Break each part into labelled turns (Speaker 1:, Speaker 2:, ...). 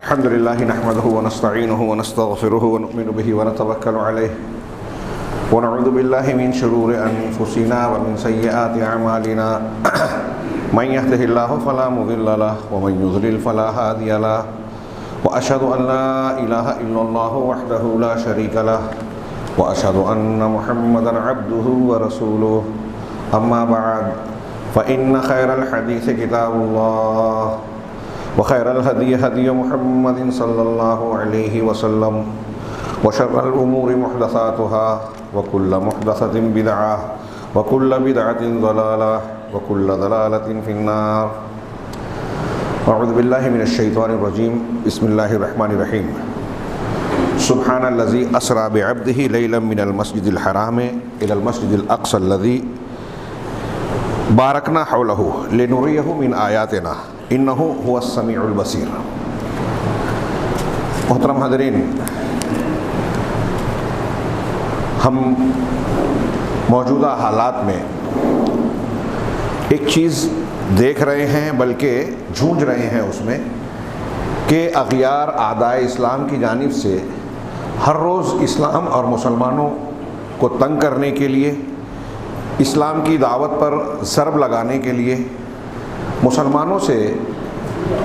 Speaker 1: الحمد لله نحمده ونستعينه ونستغفره ونؤمن به ونتوكل عليه ونعوذ بالله من شرور أنفسنا ومن سيئات أعمالنا من يهده الله فلا مضل له ومن يضلل فلا هادي له وأشهد أن لا إله إلا الله وحده لا شريك له وأشهد أن محمدا عبده ورسوله أما بعد فإن خير الحديث كتاب الله وخير الهدي هدي محمد صلى الله عليه وسلم وشر الأمور محدثاتها وكل محدثة بدعة وكل بدعة ضلالة وكل ضلالة في النار. أعوذ بالله من الشيطان الرجيم. بسم الله الرحمن الرحيم. سبحان الذي أسرى بعبده ليلا من المسجد الحرام إلى المسجد الأقصى الذي باركنا حوله لنريه من آياتنا انہ هو السمیع البصیر. محترم حاضرین، ہم موجودہ حالات میں ایک چیز دیکھ رہے ہیں، بلکہ جھونج رہے ہیں اس میں کہ اغیار اعدائے اسلام کی جانب سے ہر روز اسلام اور مسلمانوں کو تنگ کرنے کے لیے، اسلام کی دعوت پر ضرب لگانے کے لیے، مسلمانوں سے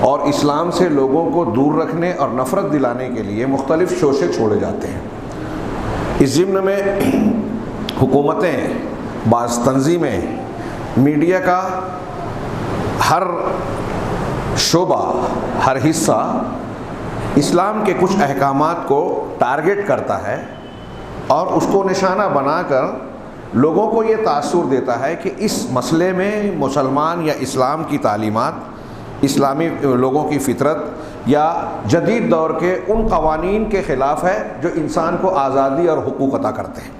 Speaker 1: اور اسلام سے لوگوں کو دور رکھنے اور نفرت دلانے کے لیے مختلف شوشے چھوڑے جاتے ہیں. اس ضمن میں حکومتیں، بعض تنظیمیں، میڈیا کا ہر شعبہ، ہر حصہ اسلام کے کچھ احکامات کو ٹارگٹ کرتا ہے اور اس کو نشانہ بنا کر لوگوں کو یہ تاثر دیتا ہے کہ اس مسئلے میں مسلمان یا اسلام کی تعلیمات، اسلامی لوگوں کی فطرت یا جدید دور کے ان قوانین کے خلاف ہے جو انسان کو آزادی اور حقوق عطا کرتے ہیں.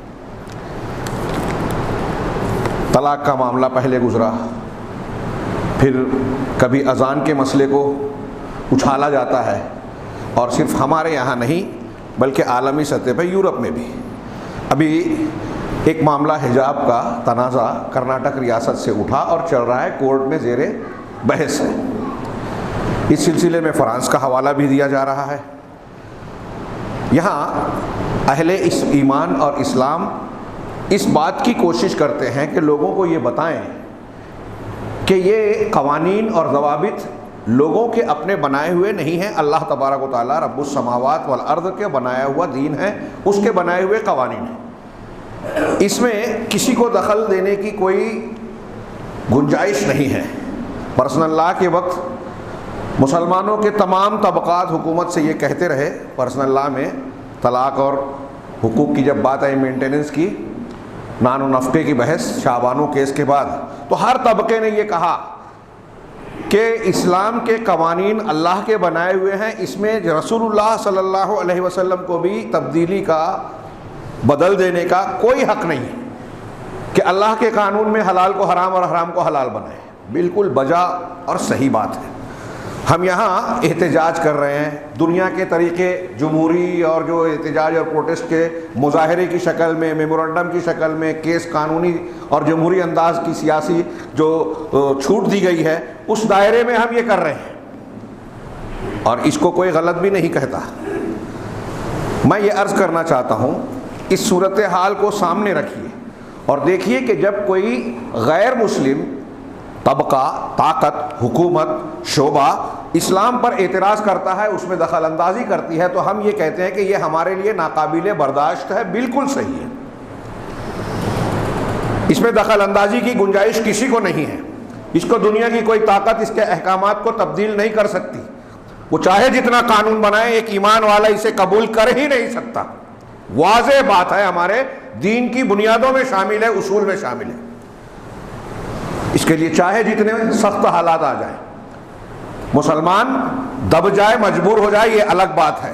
Speaker 1: طلاق کا معاملہ پہلے گزرا، پھر کبھی اذان کے مسئلے کو اچھالا جاتا ہے، اور صرف ہمارے یہاں نہیں بلکہ عالمی سطح پہ یورپ میں بھی. ابھی ایک معاملہ حجاب کا تنازع کرناٹک ریاست سے اٹھا اور چل رہا ہے، کورٹ میں زیر بحث ہے. اس سلسلے میں فرانس کا حوالہ بھی دیا جا رہا ہے. یہاں اہل ایمان اور اسلام اس بات کی کوشش کرتے ہیں کہ لوگوں کو یہ بتائیں کہ یہ قوانین اور ضوابط لوگوں کے اپنے بنائے ہوئے نہیں ہیں، اللہ تبارک و تعالیٰ رب السماوات والارض کے بنایا ہوا دین ہے، اس کے بنائے ہوئے قوانین ہیں. اس میں کسی کو دخل دینے کی کوئی گنجائش نہیں ہے. پرسنل لا کے وقت مسلمانوں کے تمام طبقات حکومت سے یہ کہتے رہے، پرسنل لا میں طلاق اور حقوق کی جب بات آئی، مینٹیننس کی، نان و نفقے کی بحث شعبانو کیس کے بعد، تو ہر طبقے نے یہ کہا کہ اسلام کے قوانین اللہ کے بنائے ہوئے ہیں، اس میں رسول اللہ صلی اللہ علیہ وسلم کو بھی تبدیلی کا، بدل دینے کا کوئی حق نہیں کہ اللہ کے قانون میں حلال کو حرام اور حرام کو حلال بنائے. بالکل بجا اور صحیح بات ہے. ہم یہاں احتجاج کر رہے ہیں، دنیا کے طریقے جمہوری اور جو احتجاج اور پروٹیسٹ کے مظاہرے کی شکل میں، میمورنڈم کی شکل میں، کیس قانونی اور جمہوری انداز کی سیاسی جو چھوٹ دی گئی ہے، اس دائرے میں ہم یہ کر رہے ہیں اور اس کو کوئی غلط بھی نہیں کہتا. میں یہ عرض کرنا چاہتا ہوں، اس صورتحال کو سامنے رکھیے اور دیکھیے کہ جب کوئی غیر مسلم طبقہ، طاقت، حکومت، شعبہ اسلام پر اعتراض کرتا ہے، اس میں دخل اندازی کرتی ہے، تو ہم یہ کہتے ہیں کہ یہ ہمارے لیے ناقابل برداشت ہے. بالکل صحیح ہے، اس میں دخل اندازی کی گنجائش کسی کو نہیں ہے. اس کو دنیا کی کوئی طاقت اس کے احکامات کو تبدیل نہیں کر سکتی. وہ چاہے جتنا قانون بنائے، ایک ایمان والا اسے قبول کر ہی نہیں سکتا. واضح بات ہے، ہمارے دین کی بنیادوں میں شامل ہے، اصول میں شامل ہے. اس کے لیے چاہے جتنے سخت حالات آ جائیں، مسلمان دب جائے، مجبور ہو جائے، یہ الگ بات ہے،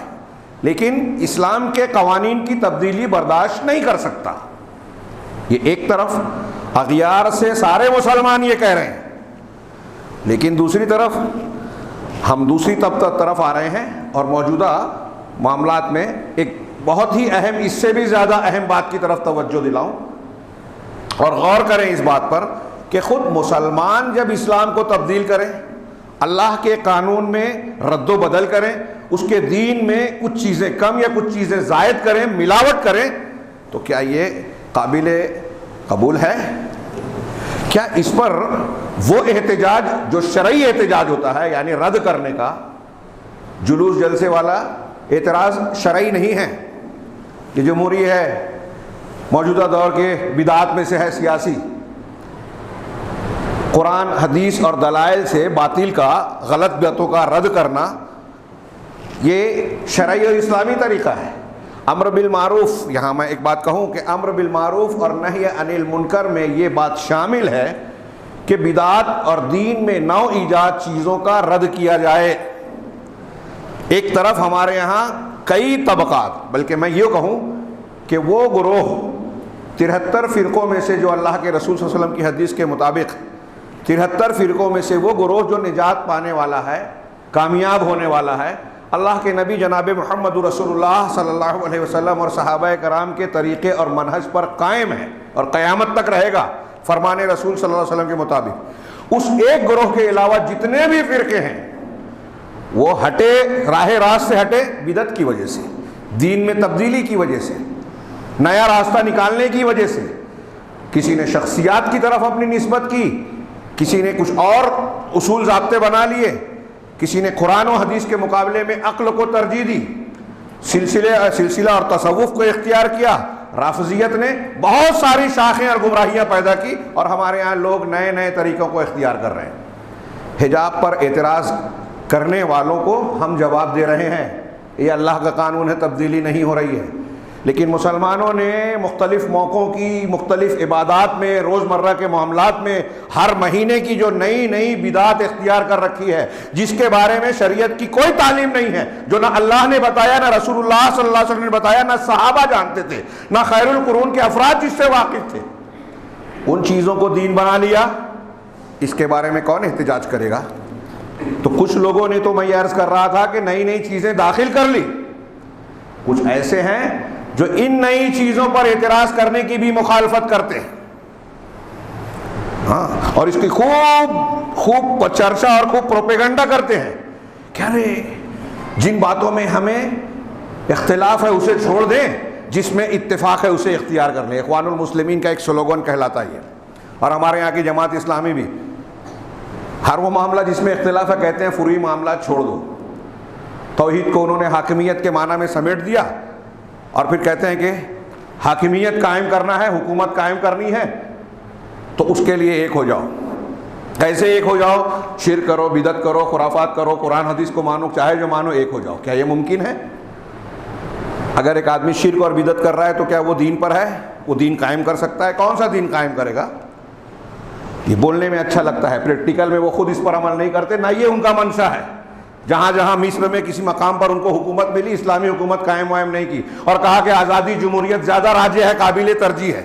Speaker 1: لیکن اسلام کے قوانین کی تبدیلی برداشت نہیں کر سکتا. یہ ایک طرف اغیار سے سارے مسلمان یہ کہہ رہے ہیں، لیکن دوسری طرف ہم دوسری طرف آ رہے ہیں اور موجودہ معاملات میں ایک بہت ہی اہم، اس سے بھی زیادہ اہم بات کی طرف توجہ دلاؤں اور غور کریں اس بات پر کہ خود مسلمان جب اسلام کو تبدیل کریں اللہ کے قانون میں رد و بدل کریں، اس کے دین میں کچھ چیزیں کم یا کچھ چیزیں زائد کریں، ملاوٹ کریں، تو کیا یہ قابل قبول ہے؟ کیا اس پر وہ احتجاج جو شرعی احتجاج ہوتا ہے، یعنی رد کرنے کا، جلوس جلسے والا اعتراض شرعی نہیں ہے؟ یہ جمہوری ہے، موجودہ دور کے بدعات میں سے ہے سیاسی، قرآن حدیث اور دلائل سے باطل کا، غلط باتوں کا رد کرنا، یہ شرعی اور اسلامی طریقہ ہے۔ امر بالمعروف، یہاں میں ایک بات کہوں کہ امر بالمعروف اور نہی عن المنکر میں یہ بات شامل ہے کہ بدعات اور دین میں نو ایجاد چیزوں کا رد کیا جائے۔ ایک طرف ہمارے یہاں کئی طبقات، بلکہ میں یہ کہوں کہ وہ گروہ 73 فرقوں میں سے جو اللہ کے رسول صلی اللہ علیہ وسلم کی حدیث کے مطابق 73 فرقوں میں سے وہ گروہ جو نجات پانے والا ہے، کامیاب ہونے والا ہے، اللہ کے نبی جناب محمد رسول اللہ صلی اللہ علیہ وسلم اور صحابہ کرام کے طریقے اور منہج پر قائم ہے اور قیامت تک رہے گا فرمان رسول صلی اللہ علیہ وسلم کے مطابق، اس ایک گروہ کے علاوہ جتنے بھی فرقے ہیں وہ ہٹے، راہ راست سے ہٹے بدعت کی وجہ سے، دین میں تبدیلی کی وجہ سے، نیا راستہ نکالنے کی وجہ سے، کسی نے شخصیات کی طرف اپنی نسبت کی، کسی نے کچھ اور اصول ضابطے بنا لیے، کسی نے قرآن و حدیث کے مقابلے میں عقل کو ترجیح دی، سلسلہ اور تصوف کو اختیار کیا، رافضیت نے بہت ساری شاخیں اور گمراہیاں پیدا کی، اور ہمارے ہاں لوگ نئے نئے طریقوں کو اختیار کر رہے ہیں۔ حجاب پر اعتراض کرنے والوں کو ہم جواب دے رہے ہیں، یہ اللہ کا قانون ہے، تبدیلی نہیں ہو رہی ہے، لیکن مسلمانوں نے مختلف موقعوں کی، مختلف عبادات میں، روزمرہ کے معاملات میں ہر مہینے کی جو نئی نئی بدعت اختیار کر رکھی ہے، جس کے بارے میں شریعت کی کوئی تعلیم نہیں ہے، جو نہ اللہ نے بتایا، نہ رسول اللہ صلی اللہ علیہ وسلم نے بتایا، نہ صحابہ جانتے تھے، نہ خیر القرون کے افراد جس سے واقف تھے، ان چیزوں کو دین بنا لیا، اس کے بارے میں کون احتجاج کرے گا؟ تو کچھ لوگوں نے، تو میں یہ عرض کر رہا تھا کہ نئی نئی چیزیں داخل کر لی، کچھ ایسے ہیں جو ان نئی چیزوں پر اعتراض کرنے کی بھی مخالفت کرتے ہیں، ہاں، اور اس کی خوب چرچا اور خوب پروپیگنڈا کرتے ہیں کہ ارے جن باتوں میں ہمیں اختلاف ہے اسے چھوڑ دیں، جس میں اتفاق ہے اسے اختیار کر لیں۔ اخوان المسلمین کا ایک سلوگن کہلاتا ہے، اور ہمارے یہاں کی جماعت اسلامی بھی ہر وہ معاملہ جس میں اختلاف ہے کہتے ہیں فروعی معاملات چھوڑ دو۔ توحید کو انہوں نے حاکمیت کے معنی میں سمیٹ دیا، اور پھر کہتے ہیں کہ حاکمیت قائم کرنا ہے، حکومت قائم کرنی ہے، تو اس کے لیے ایک ہو جاؤ۔ کیسے ایک ہو جاؤ؟ شرک کرو، بدعت کرو، خرافات کرو، قرآن حدیث کو مانو، چاہے جو مانو، ایک ہو جاؤ۔ کیا یہ ممکن ہے؟ اگر ایک آدمی شرک اور بدعت کر رہا ہے تو کیا وہ دین پر ہے؟ وہ دین قائم کر سکتا ہے؟ کون سا دین قائم کرے گا؟ یہ بولنے میں اچھا لگتا ہے، پریکٹیکل میں وہ خود اس پر عمل نہیں کرتے، نہ یہ ان کا منشا ہے۔ جہاں جہاں مصر میں کسی مقام پر ان کو حکومت ملی، اسلامی حکومت قائم وائم نہیں کی، اور کہا کہ آزادی جمہوریت زیادہ راجح ہے، قابل ترجیح ہے۔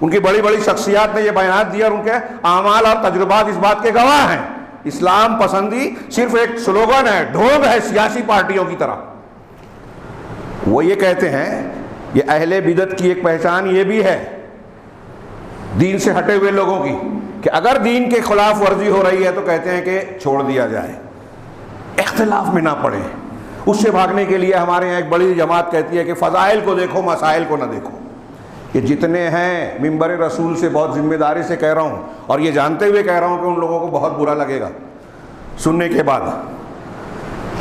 Speaker 1: ان کی بڑی بڑی شخصیات نے یہ بیانات دیا، اور ان کے اعمال اور تجربات اس بات کے گواہ ہیں۔ اسلام پسندی صرف ایک سلوگن ہے، ڈھونگ ہے سیاسی پارٹیوں کی طرح۔ وہ یہ کہتے ہیں، یہ اہل بدعت کی ایک پہچان یہ بھی ہے دین سے ہٹے ہوئے لوگوں کی، کہ اگر دین کے خلاف ورزی ہو رہی ہے تو کہتے ہیں کہ چھوڑ دیا جائے، اختلاف میں نہ پڑے۔ اس سے بھاگنے کے لیے ہمارے یہاں ایک بڑی جماعت کہتی ہے کہ فضائل کو دیکھو، مسائل کو نہ دیکھو۔ یہ جتنے ہیں منبر رسول سے بہت ذمہ داری سے کہہ رہا ہوں، اور یہ جانتے ہوئے کہہ رہا ہوں کہ ان لوگوں کو بہت برا لگے گا سننے کے بعد،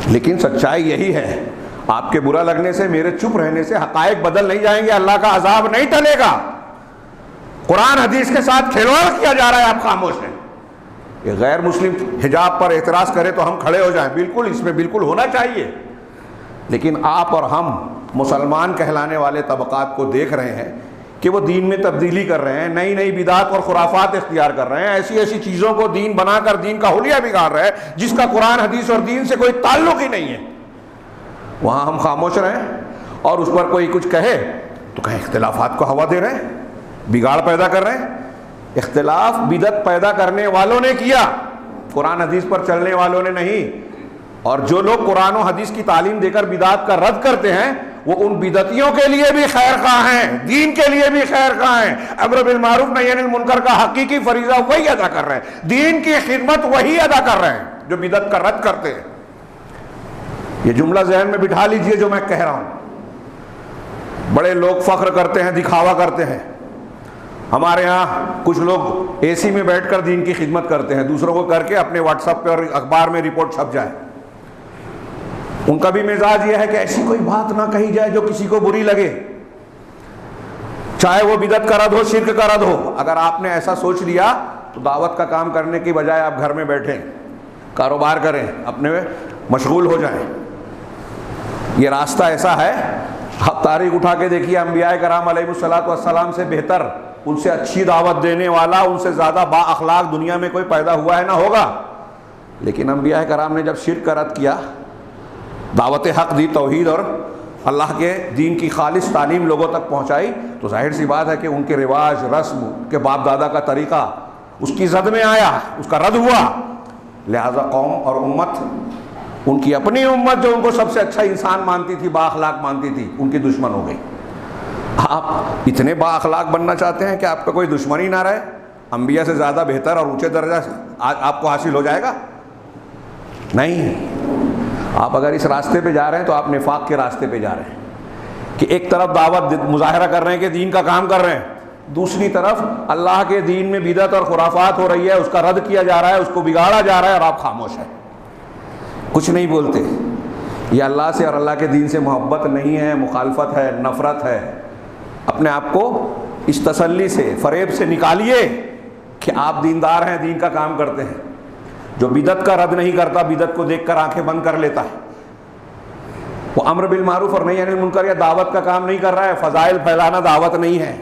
Speaker 1: لیکن سچائی یہی ہے۔ آپ کے برا لگنے سے، میرے چپ رہنے سے حقائق بدل نہیں جائیں گے، اللہ کا عذاب نہیں ٹلے گا۔ قرآن حدیث کے ساتھ کھلواڑ کیا جا رہا ہے، آپ خاموش ہیں۔ یہ غیر مسلم حجاب پر اعتراض کرے تو ہم کھڑے ہو جائیں، بالکل، اس میں بالکل ہونا چاہیے، لیکن آپ اور ہم مسلمان کہلانے والے طبقات کو دیکھ رہے ہیں کہ وہ دین میں تبدیلی کر رہے ہیں، نئی نئی بدعات اور خرافات اختیار کر رہے ہیں، ایسی ایسی چیزوں کو دین بنا کر دین کا حلیہ بگاڑ رہے ہیں جس کا قرآن حدیث اور دین سے کوئی تعلق ہی نہیں ہے۔ وہاں ہم خاموش رہیں، اور اس پر کوئی کچھ کہے تو کہیں اختلافات کو ہوا دے رہے ہیں، بگاڑ پیدا کر رہے ہیں۔ اختلاف بدعت پیدا کرنے والوں نے کیا، قرآن حدیث پر چلنے والوں نے نہیں۔ اور جو لوگ قرآن و حدیث کی تعلیم دے کر بدعات کا رد کرتے ہیں، وہ ان بدعتیوں کے لیے بھی خیر خواہ ہیں، دین کے لیے بھی خیر خواہ ہیں۔ امر بالمعروف نہی عن المنکر کا حقیقی فریضہ وہی ادا کر رہے ہیں، دین کی خدمت وہی ادا کر رہے ہیں۔ جو بدعت کا رد کرتے ہیں. یہ جملہ ذہن میں بٹھا لیجئے جو میں کہہ رہا ہوں. بڑے لوگ فخر کرتے ہیں, دکھاوا کرتے ہیں. ہمارے ہاں کچھ لوگ اے سی میں بیٹھ کر دین کی خدمت کرتے ہیں, دوسروں کو کر کے اپنے واٹس ایپ پہ اور اخبار میں رپورٹ چھپ جائے. ان کا بھی مزاج یہ ہے کہ ایسی کوئی بات نہ کہی جائے جو کسی کو بری لگے, چاہے وہ بدعت کا رد ہو, شرک کا رد ہو. اگر آپ نے ایسا سوچ لیا تو دعوت کا کام کرنے کی بجائے آپ گھر میں بیٹھیں, کاروبار کریں, اپنے مشغول ہو جائیں. یہ راستہ ایسا ہے. آپ تاریخ اٹھا کے دیکھیے, انبیاء کرام علیہ الصلوۃ والسلام سے بہتر, ان سے اچھی دعوت دینے والا, ان سے زیادہ با اخلاق دنیا میں کوئی پیدا ہوا ہے نہ ہوگا. لیکن انبیاء کرام نے جب شرک کا رد کیا, دعوت حق دی, توحید اور اللہ کے دین کی خالص تعلیم لوگوں تک پہنچائی, تو ظاہر سی بات ہے کہ ان کے رواج, رسم, ان کے باپ دادا کا طریقہ اس کی زد میں آیا, اس کا رد ہوا. لہذا قوم اور امت, ان کی اپنی امت جو ان کو سب سے اچھا انسان مانتی تھی, با اخلاق مانتی تھی, ان کی دشمن ہو گئی. آپ اتنے با اخلاق بننا چاہتے ہیں کہ آپ کا کوئی دشمن ہی نہ رہے, انبیاء سے زیادہ بہتر اور اونچے درجہ آپ کو حاصل ہو جائے گا؟ نہیں. آپ اگر اس راستے پہ جا رہے ہیں تو آپ نفاق کے راستے پہ جا رہے ہیں کہ ایک طرف دعوت مظاہرہ کر رہے ہیں کہ دین کا کام کر رہے ہیں, دوسری طرف اللہ کے دین میں بدعت اور خرافات ہو رہی ہے, اس کا رد کیا جا رہا ہے, اس کو بگاڑا جا رہا ہے, اور آپ خاموش ہیں, کچھ نہیں بولتے. یہ اللہ سے اور اللہ کے دین سے محبت نہیں ہے, مخالفت ہے, نفرت ہے. اپنے آپ کو اس تسلی سے, فریب سے نکالیے کہ آپ دیندار ہیں, دین کا کام کرتے ہیں. جو بدعت کا رد نہیں کرتا, بدعت کو دیکھ کر آنکھیں بند کر لیتا ہے, وہ امر بالمعروف اور نہی عن المنکر یا دعوت کا کام نہیں کر رہا ہے. فضائل پھیلانا دعوت نہیں ہے.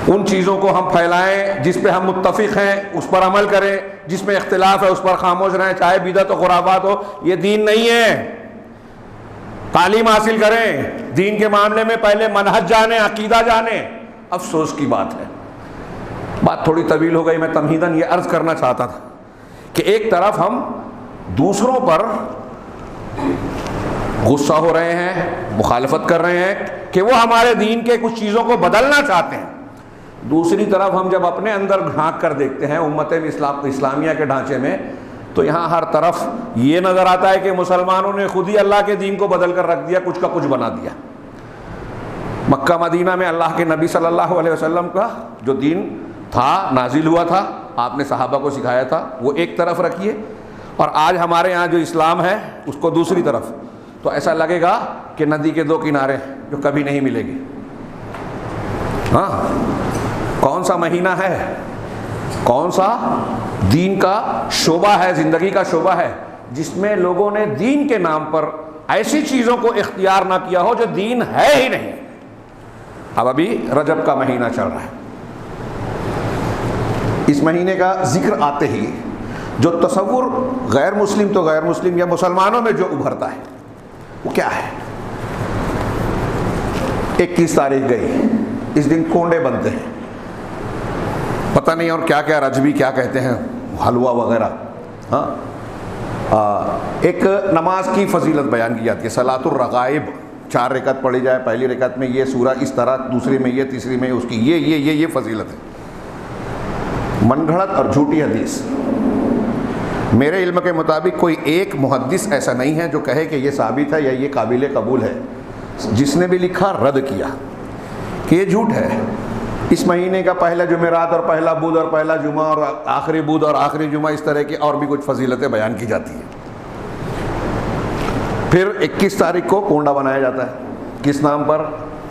Speaker 1: ان چیزوں کو ہم پھیلائیں جس پہ ہم متفق ہیں, اس پر عمل کریں. جس میں اختلاف ہے اس پر خاموش رہیں, چاہے بدعت و خرافات ہو. یہ دین نہیں ہے. تعلیم حاصل کریں, دین کے معاملے میں پہلے منہج جانیں, عقیدہ جانیں. افسوس کی بات ہے, بات تھوڑی طویل ہو گئی. میں تمہیداً یہ عرض کرنا چاہتا تھا کہ ایک طرف ہم دوسروں پر غصہ ہو رہے ہیں, مخالفت کر رہے ہیں کہ وہ ہمارے دین کے کچھ چیزوں کو بدلنا چاہتے ہیں, دوسری طرف ہم جب اپنے اندر جھانک کر دیکھتے ہیں امت اسلامیہ کے ڈھانچے میں, تو یہاں ہر طرف یہ نظر آتا ہے کہ مسلمانوں نے خود ہی اللہ کے دین کو بدل کر رکھ دیا, کچھ کا کچھ بنا دیا. مکہ مدینہ میں اللہ کے نبی صلی اللہ علیہ وسلم کا جو دین تھا, نازل ہوا تھا, آپ نے صحابہ کو سکھایا تھا, وہ ایک طرف رکھیے, اور آج ہمارے ہاں جو اسلام ہے اس کو دوسری طرف, تو ایسا لگے گا کہ ندی کے دو کنارے جو کبھی نہیں ملے گی. ہاں, کون سا مہینہ ہے, کون سا دین کا شعبہ ہے, زندگی کا شعبہ ہے جس میں لوگوں نے دین کے نام پر ایسی چیزوں کو اختیار نہ کیا ہو جو دین ہے ہی نہیں. اب ابھی رجب کا مہینہ چل رہا ہے, اس مہینے کا ذکر آتے ہی جو تصور غیر مسلم تو غیر مسلم یا مسلمانوں میں جو ابھرتا ہے وہ کیا ہے؟ 21 تاریخ گئی, اس دن کونڈے بنتے ہیں, پتہ نہیں اور کیا کیا رجبی کیا کہتے ہیں, حلوہ وغیرہ. ہاں, ایک نماز کی فضیلت بیان کی جاتی ہے, صلاۃ الرغائب. 4 رکعت پڑھی جائے, پہلی رکعت میں یہ سورہ اس طرح, دوسری میں یہ, تیسری میں اس کی یہ فضیلت ہے. من گھڑت اور جھوٹی حدیث. میرے علم کے مطابق کوئی ایک محدث ایسا نہیں ہے جو کہے کہ یہ ثابت ہے یا یہ قابل قبول ہے. جس نے بھی لکھا رد کیا کہ یہ جھوٹ ہے. اس مہینے کا پہلا جمعرات اور پہلا بدھ اور پہلا جمعہ اور آخری بدھ اور آخری جمعہ, اس طرح کی اور بھی کچھ فضیلتیں بیان کی جاتی ہیں. پھر 21 تاریخ کو کونڈا بنایا جاتا ہے. کس نام پر؟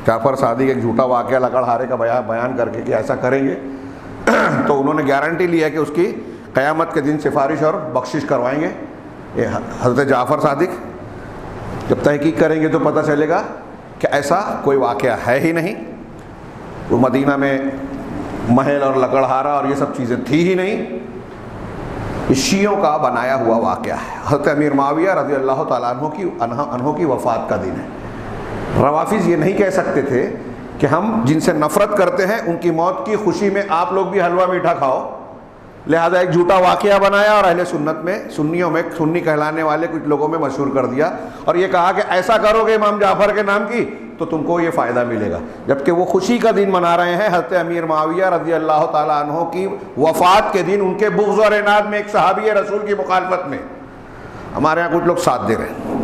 Speaker 1: جعفر صادق ایک جھوٹا واقعہ لکڑہارے کا بیان کر کے کہ ایسا کریں گے تو انہوں نے گارنٹی لیا کہ اس کی قیامت کے دن سفارش اور بخشش کروائیں گے. یہ حضرت جعفر صادق جب تحقیق کریں گے تو پتہ چلے گا کہ ایسا کوئی واقعہ ہے ہی نہیں. وہ مدینہ میں محل اور لکڑہارا اور یہ سب چیزیں تھی ہی نہیں. یہ شیعوں کا بنایا ہوا واقعہ ہے. حضرت امیر معاویہ رضی اللہ تعالیٰ عنہ کی وفات کا دن ہے. روافظ یہ نہیں کہہ سکتے تھے کہ ہم جن سے نفرت کرتے ہیں ان کی موت کی خوشی میں آپ لوگ بھی حلوہ میٹھا کھاؤ, لہذا ایک جھوٹا واقعہ بنایا اور اہل سنت میں, سنیوں میں, سنی کہلانے والے کچھ لوگوں میں مشہور کر دیا, اور یہ کہا کہ ایسا کرو گے امام جعفر کے نام کی تو تم کو یہ فائدہ ملے گا. جبکہ وہ خوشی کا دن منا رہے ہیں حضرت امیر معاویہ رضی اللہ تعالیٰ عنہ کی وفات کے دن، ان کے بغض اور عناد میں ایک صحابی رسول کی مخالفت میں. ہمارے ہاں کچھ لوگ ساتھ دے رہے ہیں،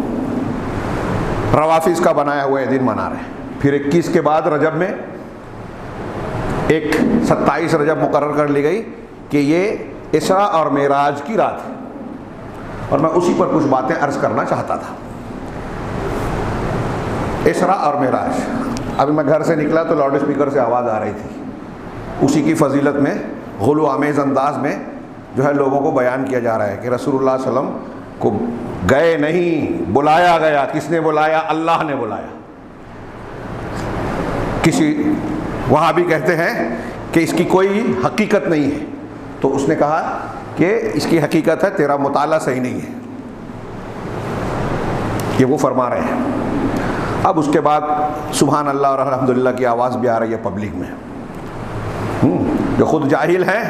Speaker 1: روافظ کا بنایا ہوا یہ دن منا رہے ہیں. پھر 21 کے بعد رجب میں ایک 27 رجب مقرر کر لی گئی کہ یہ اسراء اور معراج کی رات ہے، اور میں اسی پر کچھ باتیں عرض کرنا چاہتا تھا. اسراء اور معراج، ابھی میں گھر سے نکلا تو لاؤڈ اسپیکر سے آواز آ رہی تھی، اسی کی فضیلت میں غلو آمیز انداز میں جو ہے لوگوں کو بیان کیا جا رہا ہے کہ رسول اللہ صلی اللہ علیہ وسلم کو گئے نہیں، بلایا گیا. کس نے بلایا؟ اللہ نے بلایا. کسی وہاں بھی کہتے ہیں کہ اس کی کوئی حقیقت نہیں ہے، تو اس نے کہا کہ اس کی حقیقت ہے، تیرا مطالعہ صحیح نہیں ہے. یہ وہ فرما رہے ہیں. اب اس کے بعد سبحان اللہ اور الحمدللہ کی آواز بھی آ رہی ہے پبلک میں. جو خود جاہل ہیں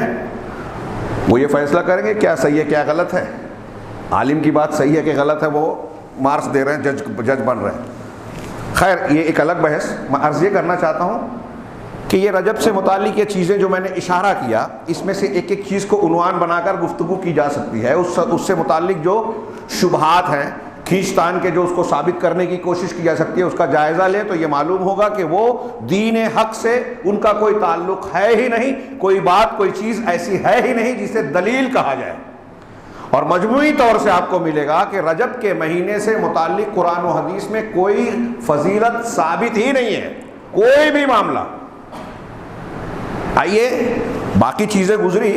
Speaker 1: وہ یہ فیصلہ کریں گے کیا صحیح ہے کیا غلط ہے. عالم کی بات صحیح ہے کہ غلط ہے وہ مارکس دے رہے ہیں، جج بن رہے ہیں. خیر یہ ایک الگ بحث. میں عرض یہ کرنا چاہتا ہوں کہ یہ رجب سے متعلق یہ چیزیں جو میں نے اشارہ کیا، اس میں سے ایک ایک چیز کو عنوان بنا کر گفتگو کی جا سکتی ہے. اس سے متعلق جو شبہات ہیں، کھینچ تان کے جو اس کو ثابت کرنے کی کوشش کی جا سکتی ہے، اس کا جائزہ لیں تو یہ معلوم ہوگا کہ وہ دین حق سے ان کا کوئی تعلق ہے ہی نہیں. کوئی بات کوئی چیز ایسی ہے ہی نہیں جسے دلیل کہا جائے. اور مجموعی طور سے آپ کو ملے گا کہ رجب کے مہینے سے متعلق قرآن و حدیث میں کوئی فضیلت ثابت ہی نہیں ہے، کوئی بھی معاملہ. آئیے باقی چیزیں گزری،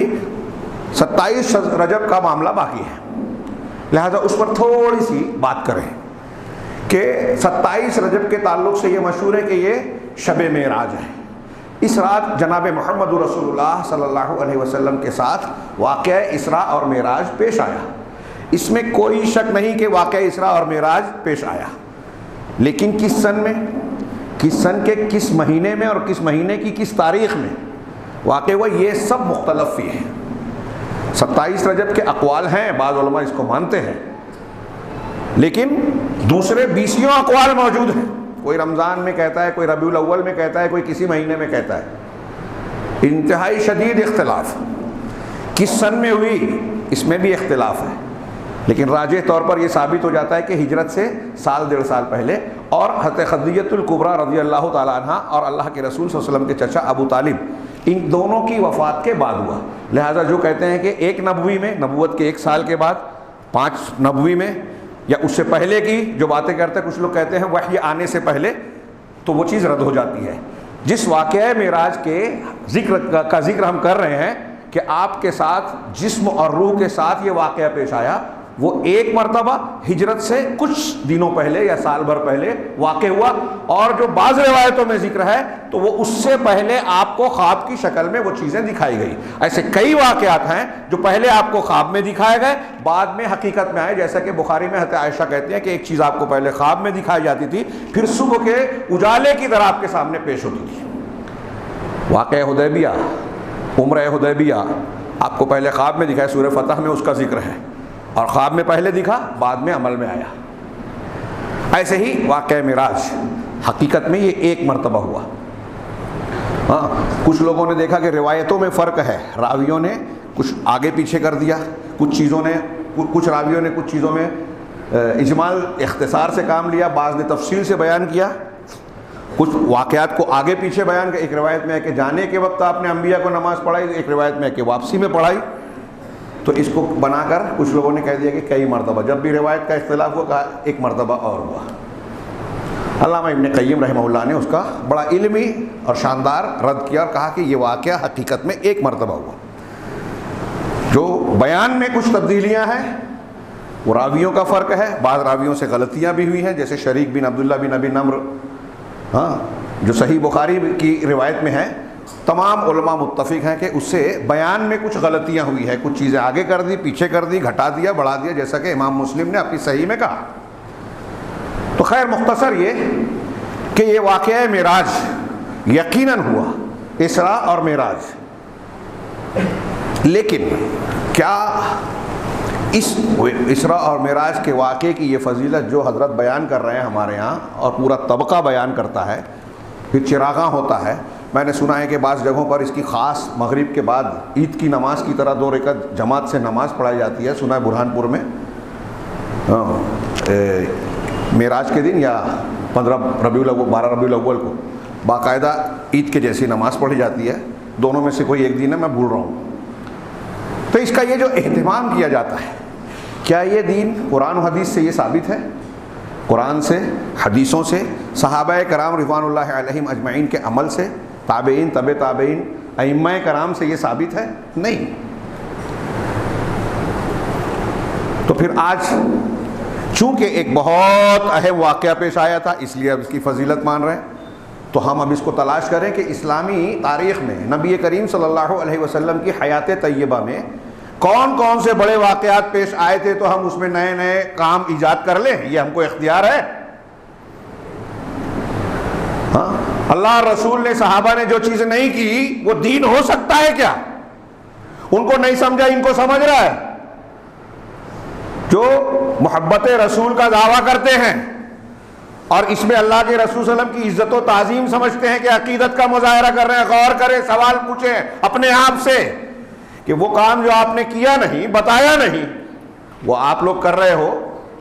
Speaker 1: 27 رجب کا معاملہ باقی ہے، لہذا اس پر تھوڑی سی بات کریں کہ 27 رجب کے تعلق سے یہ مشہور ہے کہ یہ شب معراج ہے. اس رات جناب محمد رسول اللہ صلی اللہ علیہ وسلم کے ساتھ واقعہ اسراء اور معراج پیش آیا. اس میں کوئی شک نہیں کہ واقعہ اسراء اور معراج پیش آیا، لیکن کس سن میں، کس سن کے کس مہینے میں، اور کس مہینے کی کس تاریخ میں واقع ہوا، یہ سب مختلف ہی ہیں. 27 رجب کے اقوال ہیں، بعض علماء اس کو مانتے ہیں، لیکن دوسرے 20 اقوال موجود ہیں. کوئی رمضان میں کہتا ہے، کوئی ربیع الاول میں کہتا ہے، کوئی کسی مہینے میں کہتا ہے. انتہائی شدید اختلاف. کس سن میں ہوئی اس میں بھی اختلاف ہے، لیکن راجح طور پر یہ ثابت ہو جاتا ہے کہ ہجرت سے سال ڈیڑھ سال پہلے، اور حضرت خدیجہ الکبریٰ رضی اللہ تعالیٰ عنہ اور اللہ کے رسول صلی اللہ علیہ وسلم کے چچا ابو طالب، ان دونوں کی وفات کے بعد ہوا. لہٰذا جو کہتے ہیں کہ ایک نبوی میں، نبوت کے 1 سال کے بعد، 5 نبوی میں، یا اس سے پہلے کی جو باتیں کرتے ہیں، کچھ لوگ کہتے ہیں وحی آنے سے پہلے، تو وہ چیز رد ہو جاتی ہے. جس واقعہ معراج کے ذکر ہم کر رہے ہیں کہ آپ کے ساتھ جسم اور روح کے ساتھ یہ واقعہ پیش آیا، وہ ایک مرتبہ ہجرت سے کچھ دنوں پہلے یا سال بھر پہلے واقع ہوا. اور جو بعض روایتوں میں ذکر ہے تو وہ اس سے پہلے آپ کو خواب کی شکل میں وہ چیزیں دکھائی گئی. ایسے کئی واقعات ہیں جو پہلے آپ کو خواب میں دکھائے گئے، بعد میں حقیقت میں آئے. جیسا کہ بخاری میں حضرت عائشہ کہتی ہیں کہ ایک چیز آپ کو پہلے خواب میں دکھائی جاتی تھی، پھر صبح کے اجالے کی طرح آپ کے سامنے پیش ہوتی تھی. واقعہ حدیبیہ، عمرہ حدیبیہ آپ کو پہلے خواب میں دکھایا، سورہ فتح میں اس کا ذکر ہے، اور خواب میں پہلے دکھا، بعد میں عمل میں آیا. ایسے ہی واقعہ معراج حقیقت میں یہ ایک مرتبہ ہوا. ہاں کچھ لوگوں نے دیکھا کہ روایتوں میں فرق ہے، راویوں نے کچھ آگے پیچھے کر دیا، کچھ راویوں نے کچھ چیزوں میں اجمال اختصار سے کام لیا، بعض نے تفصیل سے بیان کیا، کچھ واقعات کو آگے پیچھے بیان کیا. ایک روایت میں ہے کہ جانے کے وقت آپ نے انبیاء کو نماز پڑھائی، ایک روایت میں ہے کہ واپسی میں پڑھائی. تو اس کو بنا کر کچھ لوگوں نے کہہ دیا کہ کئی مرتبہ، جب بھی روایت کا اختلاف ہوا کہا ایک مرتبہ اور ہوا. علامہ ابن قیم رحمہ اللہ نے اس کا بڑا علمی اور شاندار رد کیا اور کہا کہ یہ واقعہ حقیقت میں ایک مرتبہ ہوا. جو بیان میں کچھ تبدیلیاں ہیں وہ راویوں کا فرق ہے، بعض راویوں سے غلطیاں بھی ہوئی ہیں، جیسے شریک بن عبداللہ بن ابی نمر، ہاں جو صحیح بخاری کی روایت میں ہے. تمام علماء متفق ہیں کہ اس سے بیان میں کچھ غلطیاں ہوئی ہیں، کچھ چیزیں آگے کر دی، پیچھے کر دی، گھٹا دیا، بڑھا دیا، جیسا کہ امام مسلم نے اپنی صحیح میں کہا. تو خیر مختصر یہ کہ یہ واقعہ معراج یقیناً ہوا، اسراء اور معراج. لیکن کیا اس اسراء اور معراج کے واقعے کی یہ فضیلت جو حضرت بیان کر رہے ہیں ہمارے ہاں، اور پورا طبقہ بیان کرتا ہے، پھر چراغاں ہوتا ہے. میں نے سنا ہے کہ بعض جگہوں پر اس کی خاص مغرب کے بعد عید کی نماز کی طرح 2 رکعت جماعت سے نماز پڑھائی جاتی ہے. سنا ہے برہان پور میں معراج کے دن یا 12 ربیع الاول کو باقاعدہ عید کے جیسی نماز پڑھی جاتی ہے. دونوں میں سے کوئی ایک دن ہے، میں بھول رہا ہوں. تو اس کا یہ جو اہتمام کیا جاتا ہے، کیا یہ دین قرآن و حدیث سے یہ ثابت ہے؟ قرآن سے، حدیثوں سے، صحابہ کرام رضوان اللہ علیہم اجمعین کے عمل سے، تابعین، تبع تابعین، ائمہ کرام سے یہ ثابت ہے؟ نہیں. تو پھر آج چونکہ ایک بہت اہم واقعہ پیش آیا تھا، اس لیے اب اس کی فضیلت مان رہے ہیں، تو ہم اب اس کو تلاش کریں کہ اسلامی تاریخ میں نبی کریم صلی اللہ علیہ وسلم کی حیات طیبہ میں کون کون سے بڑے واقعات پیش آئے تھے، تو ہم اس میں نئے نئے کام ایجاد کر لیں. یہ ہم کو اختیار ہے. ہاں، اللہ رسول نے، صحابہ نے جو چیز نہیں کی وہ دین ہو سکتا ہے کیا؟ ان کو نہیں سمجھا، ان کو سمجھ رہا ہے. جو محبت رسول کا دعویٰ کرتے ہیں اور اس میں اللہ کے رسول صلی اللہ علیہ وسلم کی عزت و تعظیم سمجھتے ہیں کہ عقیدت کا مظاہرہ کر رہے ہیں، غور کریں، سوال پوچھیں اپنے آپ سے کہ وہ کام جو آپ نے کیا نہیں، بتایا نہیں، وہ آپ لوگ کر رہے ہو.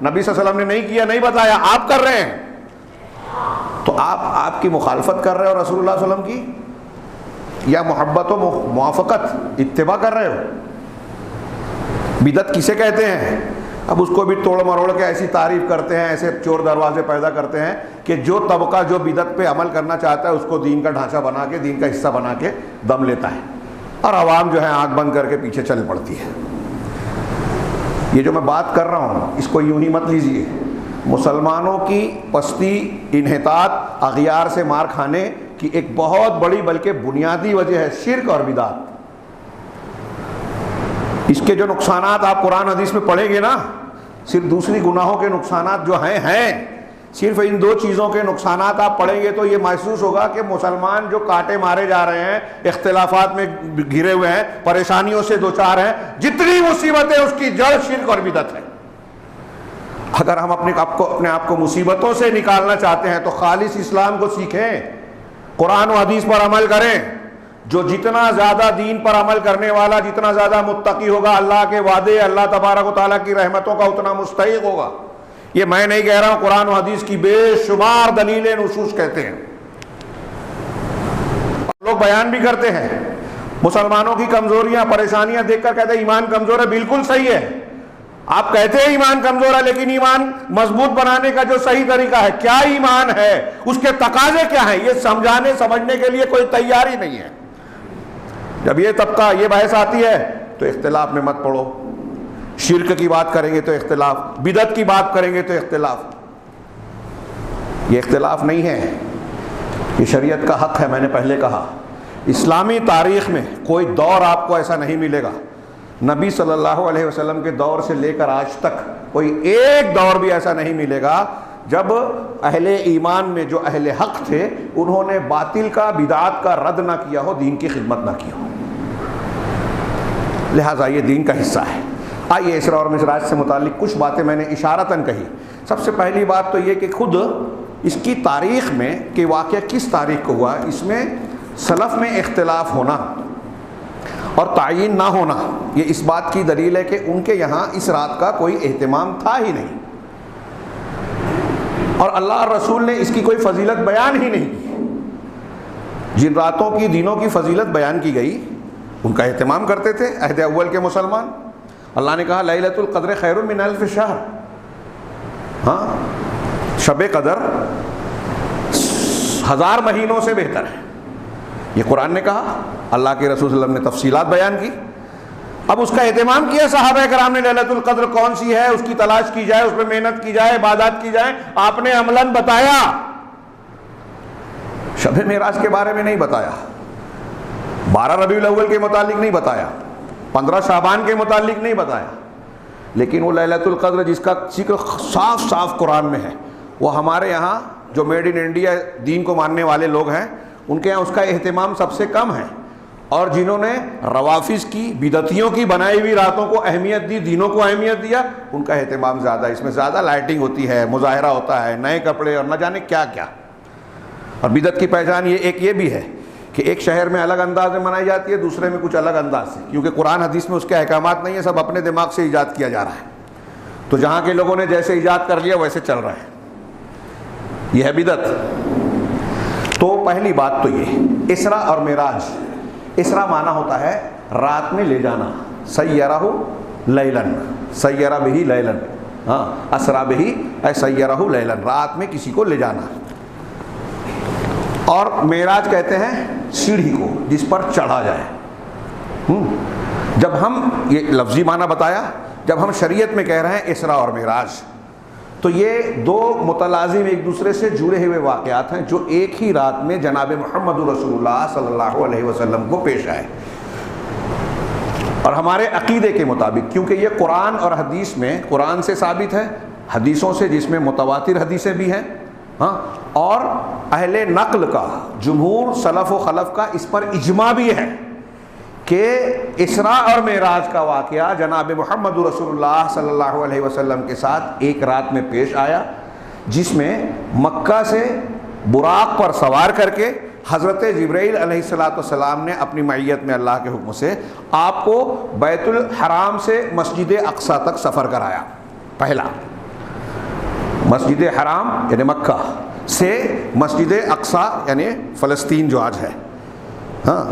Speaker 1: نبی صلی اللہ علیہ وسلم نے نہیں کیا، نہیں بتایا، آپ کر رہے ہیں. تو آپ کی مخالفت کر رہے ہو رسول اللہ صلی اللہ علیہ وسلم کی، یا محبت و موافقت، اتباع کر رہے ہو؟ بدعت کسے کہتے ہیں؟ اب اس کو بھی توڑ مروڑ کے ایسی تعریف کرتے ہیں، ایسے چور دروازے پیدا کرتے ہیں کہ جو طبقہ جو بدعت پہ عمل کرنا چاہتا ہے اس کو دین کا ڈھانچہ بنا کے، دین کا حصہ بنا کے دم لیتا ہے، اور عوام جو ہے آنکھ بند کر کے پیچھے چل پڑتی ہے. یہ جو میں بات کر رہا ہوں اس کو یوں ہی مت لیجیے. مسلمانوں کی پستی، انحطاط، اغیار سے مار کھانے کی ایک بہت بڑی بلکہ بنیادی وجہ ہے شرک اور بدعت. اس کے جو نقصانات آپ قرآن حدیث میں پڑھیں گے نا، صرف دوسری گناہوں کے نقصانات جو ہیں صرف ان 2 چیزوں کے نقصانات آپ پڑھیں گے تو یہ محسوس ہوگا کہ مسلمان جو کاٹے مارے جا رہے ہیں، اختلافات میں گھرے ہوئے ہیں، پریشانیوں سے دوچار ہیں، جتنی مصیبتیں اس کی جڑ شرک اور بدعت ہے. اگر ہم اپنے آپ کو مصیبتوں سے نکالنا چاہتے ہیں تو خالص اسلام کو سیکھیں، قرآن و حدیث پر عمل کریں. جو جتنا زیادہ دین پر عمل کرنے والا، جتنا زیادہ متقی ہوگا، اللہ کے وعدے، اللہ تبارک و تعالیٰ کی رحمتوں کا اتنا مستحق ہوگا. یہ میں نہیں کہہ رہا ہوں، قرآن و حدیث کی بے شمار دلیلیں، نصوص کہتے ہیں. لوگ بیان بھی کرتے ہیں مسلمانوں کی کمزوریاں، پریشانیاں دیکھ کر کہتے ہیں ایمان کمزور ہے. بالکل صحیح ہے، آپ کہتے ہیں ایمان کمزور ہے، لیکن ایمان مضبوط بنانے کا جو صحیح طریقہ ہے، کیا ایمان ہے، اس کے تقاضے کیا ہیں، یہ سمجھانے سمجھنے کے لیے کوئی تیاری نہیں ہے. جب یہ طبقہ، یہ بحث آتی ہے تو اختلاف میں مت پڑو. شرک کی بات کریں گے تو اختلاف، بدعت کی بات کریں گے تو اختلاف. یہ اختلاف نہیں ہے، یہ شریعت کا حق ہے. میں نے پہلے کہا اسلامی تاریخ میں کوئی دور آپ کو ایسا نہیں ملے گا، نبی صلی اللہ علیہ وسلم کے دور سے لے کر آج تک کوئی ایک دور بھی ایسا نہیں ملے گا جب اہل ایمان میں جو اہل حق تھے انہوں نے باطل کا، بدعات کا رد نہ کیا ہو، دین کی خدمت نہ کی ہو. لہٰذا یہ دین کا حصہ ہے. آئیے اسراء اور معراج سے متعلق کچھ باتیں میں نے اشارتاً کہی. سب سے پہلی بات تو یہ کہ خود اس کی تاریخ میں کہ واقعہ کس تاریخ کو ہوا، اس میں سلف میں اختلاف ہونا اور تعین نہ ہونا یہ اس بات کی دلیل ہے کہ ان کے یہاں اس رات کا کوئی اہتمام تھا ہی نہیں، اور اللہ اور رسول نے اس کی کوئی فضیلت بیان ہی نہیں کی. جن راتوں کی، دنوں کی فضیلت بیان کی گئی ان کا اہتمام کرتے تھے عہد اول کے مسلمان. اللہ نے کہا لیلۃ القدر خیر من الف شہر. ہاں، شب قدر 1000 مہینوں سے بہتر ہے، یہ قرآن نے کہا، اللہ کے رسول صلی اللہ علیہ وسلم نے تفصیلات بیان کی. اب اس کا اہتمام کیا صحابہ کرام نے، لیلۃ القدر کون سی ہے، اس کی تلاش کی جائے، اس پہ محنت کی جائے، عبادات کی جائے. آپ نے عملاً بتایا، شب معراج کے بارے میں نہیں بتایا، 12 ربیع الاول کے متعلق نہیں بتایا، 15 شعبان کے متعلق نہیں بتایا، لیکن وہ لیلۃ القدر جس کا ذکر صاف صاف قرآن میں ہے، وہ ہمارے یہاں جو میڈ ان انڈیا دین کو ماننے والے لوگ ہیں ان کے یہاں اس کا اہتمام سب سے کم ہے. اور جنہوں نے روافض کی بدعتیوں کی بنائی ہوئی راتوں کو اہمیت دی، دینوں کو اہمیت دیا، ان کا اہتمام زیادہ، اس میں زیادہ لائٹنگ ہوتی ہے، مظاہرہ ہوتا ہے، نئے کپڑے اور نہ جانے کیا کیا۔ اور بدعت کی پہچان یہ بھی ہے کہ ایک شہر میں الگ انداز میں منائی جاتی ہے، دوسرے میں کچھ الگ انداز سے، کیونکہ قرآن حدیث میں اس کے احکامات نہیں ہیں، سب اپنے دماغ سے ایجاد کیا جا رہا ہے، تو جہاں کے لوگوں نے جیسے ایجاد کر لیا ویسے چل رہا ہے، یہ ہے بدعت۔ تو پہلی بات تو یہ اسرا اور معراج۔ اسرا معنی ہوتا ہے رات میں لے جانا، سیرہ لیلن، سیرہ بہی لیلن، ہاں اسرا بہی اے سیرہ لیلن، رات میں کسی کو لے جانا۔ اور معراج کہتے ہیں سیڑھی کو جس پر چڑھا جائے۔ جب ہم یہ لفظی معنی بتایا، جب ہم شریعت میں کہہ رہے ہیں اسرا اور معراج، تو یہ دو متلازم ایک دوسرے سے جڑے ہوئے واقعات ہیں جو ایک ہی رات میں جناب محمد رسول اللہ صلی اللہ علیہ وسلم کو پیش آئے۔ اور ہمارے عقیدے کے مطابق، کیونکہ یہ قرآن اور حدیث میں، قرآن سے ثابت ہے، حدیثوں سے جس میں متواتر حدیثیں بھی ہیں، ہاں، اور اہل نقل کا، جمہور سلف و خلف کا اس پر اجماع بھی ہے کہ اسراء اور معراج کا واقعہ جناب محمد رسول اللہ صلی اللہ علیہ وسلم کے ساتھ ایک رات میں پیش آیا، جس میں مکہ سے براق پر سوار کر کے حضرت جبرائیل علیہ السلام نے اپنی معیت میں اللہ کے حکم سے آپ کو بیت الحرام سے مسجد اقصی تک سفر کرایا۔ پہلا مسجد حرام یعنی مکہ سے مسجد اقصی یعنی فلسطین جو آج ہے، ہاں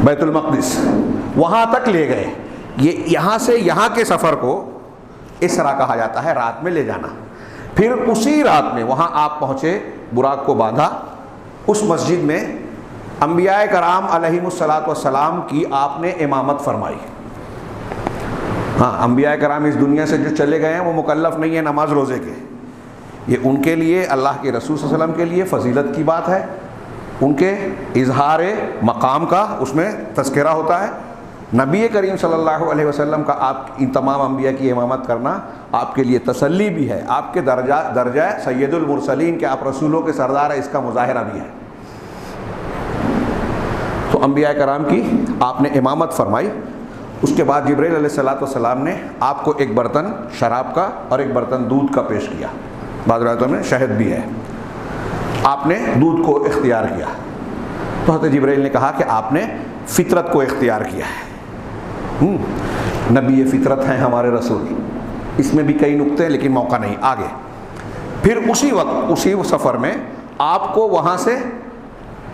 Speaker 1: بیت المقدس، وہاں تک لے گئے۔ یہ یہاں سے یہاں کے سفر کو اسرا کہا جاتا ہے، رات میں لے جانا۔ پھر اسی رات میں وہاں آپ پہنچے، براق کو باندھا، اس مسجد میں انبیاء کرام علیہم السلام کی آپ نے امامت فرمائی۔ ہاں، انبیاء کرام اس دنیا سے جو چلے گئے ہیں وہ مکلف نہیں ہے نماز روزے کے، یہ ان کے لیے، اللہ کے رسول صلی اللہ علیہ وسلم کے لیے فضیلت کی بات ہے، ان کے اظہار مقام کا اس میں تذکرہ ہوتا ہے۔ نبی کریم صلی اللہ علیہ وسلم کا آپ ان تمام انبیاء کی امامت کرنا آپ کے لیے تسلی بھی ہے، آپ کے درجہ سید المرسلین کے آپ رسولوں کے سردار ہیں، اس کا مظاہرہ بھی ہے۔ تو انبیاء کرام کی آپ نے امامت فرمائی۔ اس کے بعد جبرائیل علیہ السلام نے آپ کو ایک برتن شراب کا اور ایک برتن دودھ کا پیش کیا، بعض روایتوں میں شہد بھی ہے۔ آپ نے دودھ کو اختیار کیا تو حضرت جبرائیل نے کہا کہ آپ نے فطرت کو اختیار کیا ہے۔ نبی فطرت ہیں ہمارے رسول، اس میں بھی کئی نقطے ہیں لیکن موقع نہیں، آگے۔ پھر اسی وقت اسی سفر میں آپ کو وہاں سے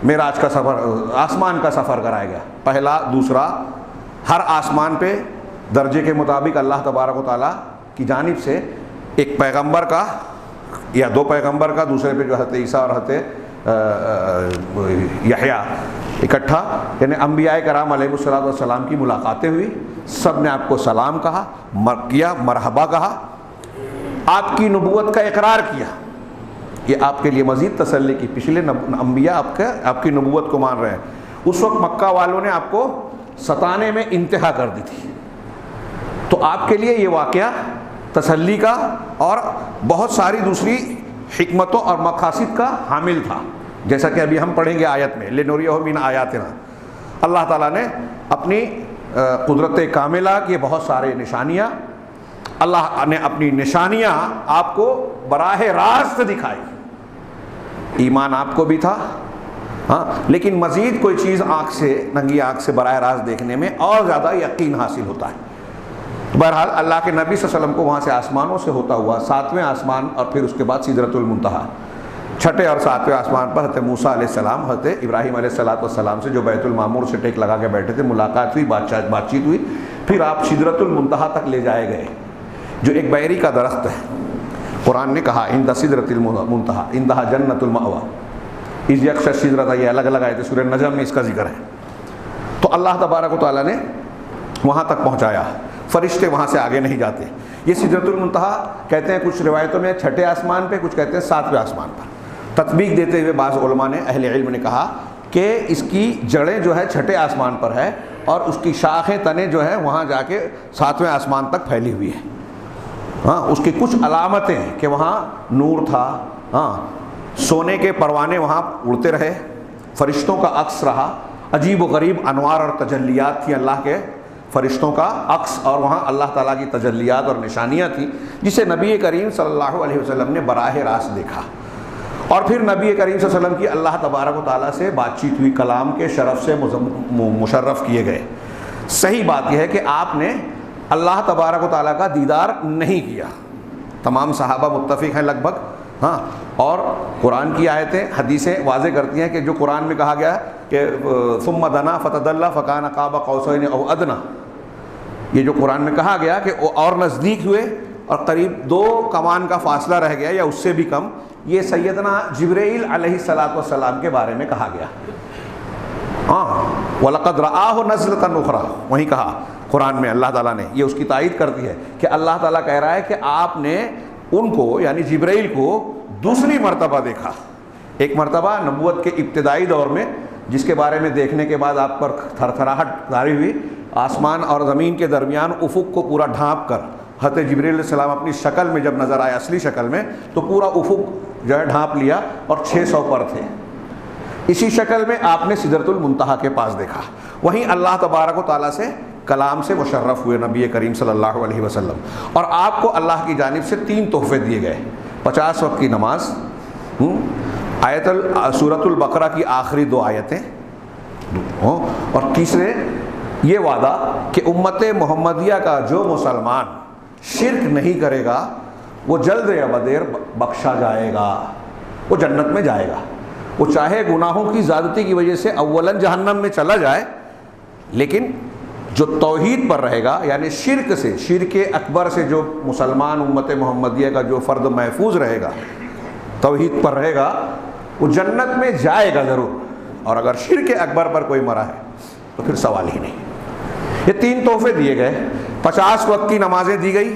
Speaker 1: معراج کا سفر، آسمان کا سفر کرایا گیا، پہلا دوسرا، ہر آسمان پہ درجے کے مطابق اللہ تبارک و تعالیٰ کی جانب سے ایک پیغمبر کا یا دو پیغمبر کا، دوسرے پہ جو حضرت عیسیٰ اور حضرت یحییٰ اکٹھا، یعنی انبیاء کرام علیہ السلام کی ملاقاتیں ہوئی، سب نے آپ کو سلام کہا، مرحبا کہا، آپ کی نبوت کا اقرار کیا۔ یہ آپ کے لیے مزید تسلی کی، پچھلے انبیاء آپ کی نبوت کو مان رہے ہیں۔ اس وقت مکہ والوں نے آپ کو ستانے میں انتہا کر دی تھی، تو آپ کے لیے یہ واقعہ تسلی کا اور بہت ساری دوسری حکمتوں اور مقاصد کا حامل تھا، جیسا کہ ابھی ہم پڑھیں گے آیت میں، لِنُرِيَهُ مِنْ آیَاتِنَا۔ اللہ تعالیٰ نے اپنی قدرت کاملہ کی بہت سارے نشانیاں، اللہ نے اپنی نشانیاں آپ کو براہ راست دکھائی۔ ایمان آپ کو بھی تھا، ہاں، لیکن مزید کوئی چیز آنکھ سے، ننگی آنکھ سے براہ راست دیکھنے میں اور زیادہ یقین حاصل ہوتا ہے۔ بہرحال اللہ کے نبی صلی اللہ علیہ وسلم کو وہاں سے آسمانوں سے ہوتا ہوا 7ویں آسمان اور پھر اس کے بعد سدرۃ المنتہا، 6 اور 7ویں آسمان پر حضرت موسیٰ علیہ السلام، حضرت ابراہیم علیہ السلام سے جو بیت المعمور سے ٹیک لگا کے بیٹھے تھے، ملاقات ہوئی، بات چیت ہوئی، پھر آپ سدرۃ المنتہا تک لے جائے گئے، جو ایک بیری کا درخت ہے۔ قرآن نے کہا عند سدرۃ المنتہا عندہا جنت المأویٰ اذ یغشی السدرۃ، یہ الگ الگ آئے تھے، سورہ نجم میں اس کا ذکر ہے۔ تو اللہ تبارک و تعالیٰ نے وہاں تک پہنچایا، فرشتے وہاں سے آگے نہیں جاتے۔ یہ سدرۃ المنتہا کہتے ہیں کچھ روایتوں میں 6 آسمان پہ، کچھ کہتے ہیں 7ویں آسمان پر۔ تطبیق دیتے ہوئے بعض علماء نے، اہل علم نے کہا کہ اس کی جڑیں جو ہے 6 آسمان پر ہے اور اس کی شاخیں، تنے جو ہے وہاں جا کے 7ویں آسمان تک پھیلی ہوئی ہے۔ ہاں، اس کی کچھ علامتیں کہ وہاں نور تھا، ہاں، سونے کے پروانے وہاں اڑتے رہے، فرشتوں کا عکس رہا، عجیب و غریب انوار اور تجلیات تھیں اللہ کے فرشتوں کا عکس، اور وہاں اللہ تعالیٰ کی تجلیات اور نشانیاں تھیں جسے نبی کریم صلی اللہ علیہ وسلم نے براہ راست دیکھا۔ اور پھر نبی کریم صلی اللہ علیہ وسلم کی اللہ تبارک و تعالیٰ سے بات چیت ہوئی، کلام کے شرف سے مشرف کیے گئے۔ صحیح بات یہ ہے کہ آپ نے اللہ تبارک و تعالیٰ کا دیدار نہیں کیا، تمام صحابہ متفق ہیں لگ بھگ، ہاں، اور قرآن کی آیتیں حدیثیں واضح کرتی ہیں کہ جو قرآن میں کہا گیا ہے کہ ثم دنا فتدلی فکان قاب قوسین او ادنی، یہ جو قرآن میں کہا گیا کہ اور نزدیک ہوئے اور قریب 2 کمان کا فاصلہ رہ گیا یا اس سے بھی کم، یہ سیدنا جبرائیل علیہ السلام کے بارے میں کہا گیا۔ ہاں، وَلَقَدْ رَآهُ نَزْلَةً أُخْرَىٰ، وہیں کہا قرآن میں اللہ تعالیٰ نے، یہ اس کی تائید کرتی ہے کہ اللہ تعالیٰ کہہ رہا ہے کہ آپ نے ان کو یعنی جبرائیل کو دوسری مرتبہ دیکھا۔ ایک مرتبہ نبوت کے ابتدائی دور میں، جس کے بارے میں دیکھنے کے بعد آپ پر تھر تھراہٹ طاری ہوئی، آسمان اور زمین کے درمیان افق کو پورا ڈھانپ کر حضرت جبرائیل علیہ السلام اپنی شکل میں جب نظر آئے، اصلی شکل میں، تو پورا افق جو ہے ڈھانپ لیا اور 600 پر تھے۔ اسی شکل میں آپ نے سدرۃ المنتہا کے پاس دیکھا۔ وہیں اللہ تبارک و تعالیٰ سے کلام سے مشرف ہوئے نبی کریم صلی اللہ علیہ وسلم، اور آپ کو اللہ کی جانب سے 3 تحفے دیے گئے: 50 وقت کی نماز، سورۃ البقرہ کی آخری 2 آیتیں، اور تیسرے یہ وعدہ کہ امت محمدیہ کا جو مسلمان شرک نہیں کرے گا وہ جلد یا بدیر بخشا جائے گا، وہ جنت میں جائے گا۔ وہ چاہے گناہوں کی زیادتی کی وجہ سے اولاً جہنم میں چلا جائے، لیکن جو توحید پر رہے گا، یعنی شرک اکبر سے جو مسلمان امت محمدیہ کا جو فرد محفوظ رہے گا، توحید پر رہے گا، وہ جنت میں جائے گا ضرور، اور اگر شرک اکبر پر کوئی مرا ہے تو پھر سوال ہی نہیں۔ یہ 3 تحفے دیے گئے، 50 وقت کی نمازیں دی گئی۔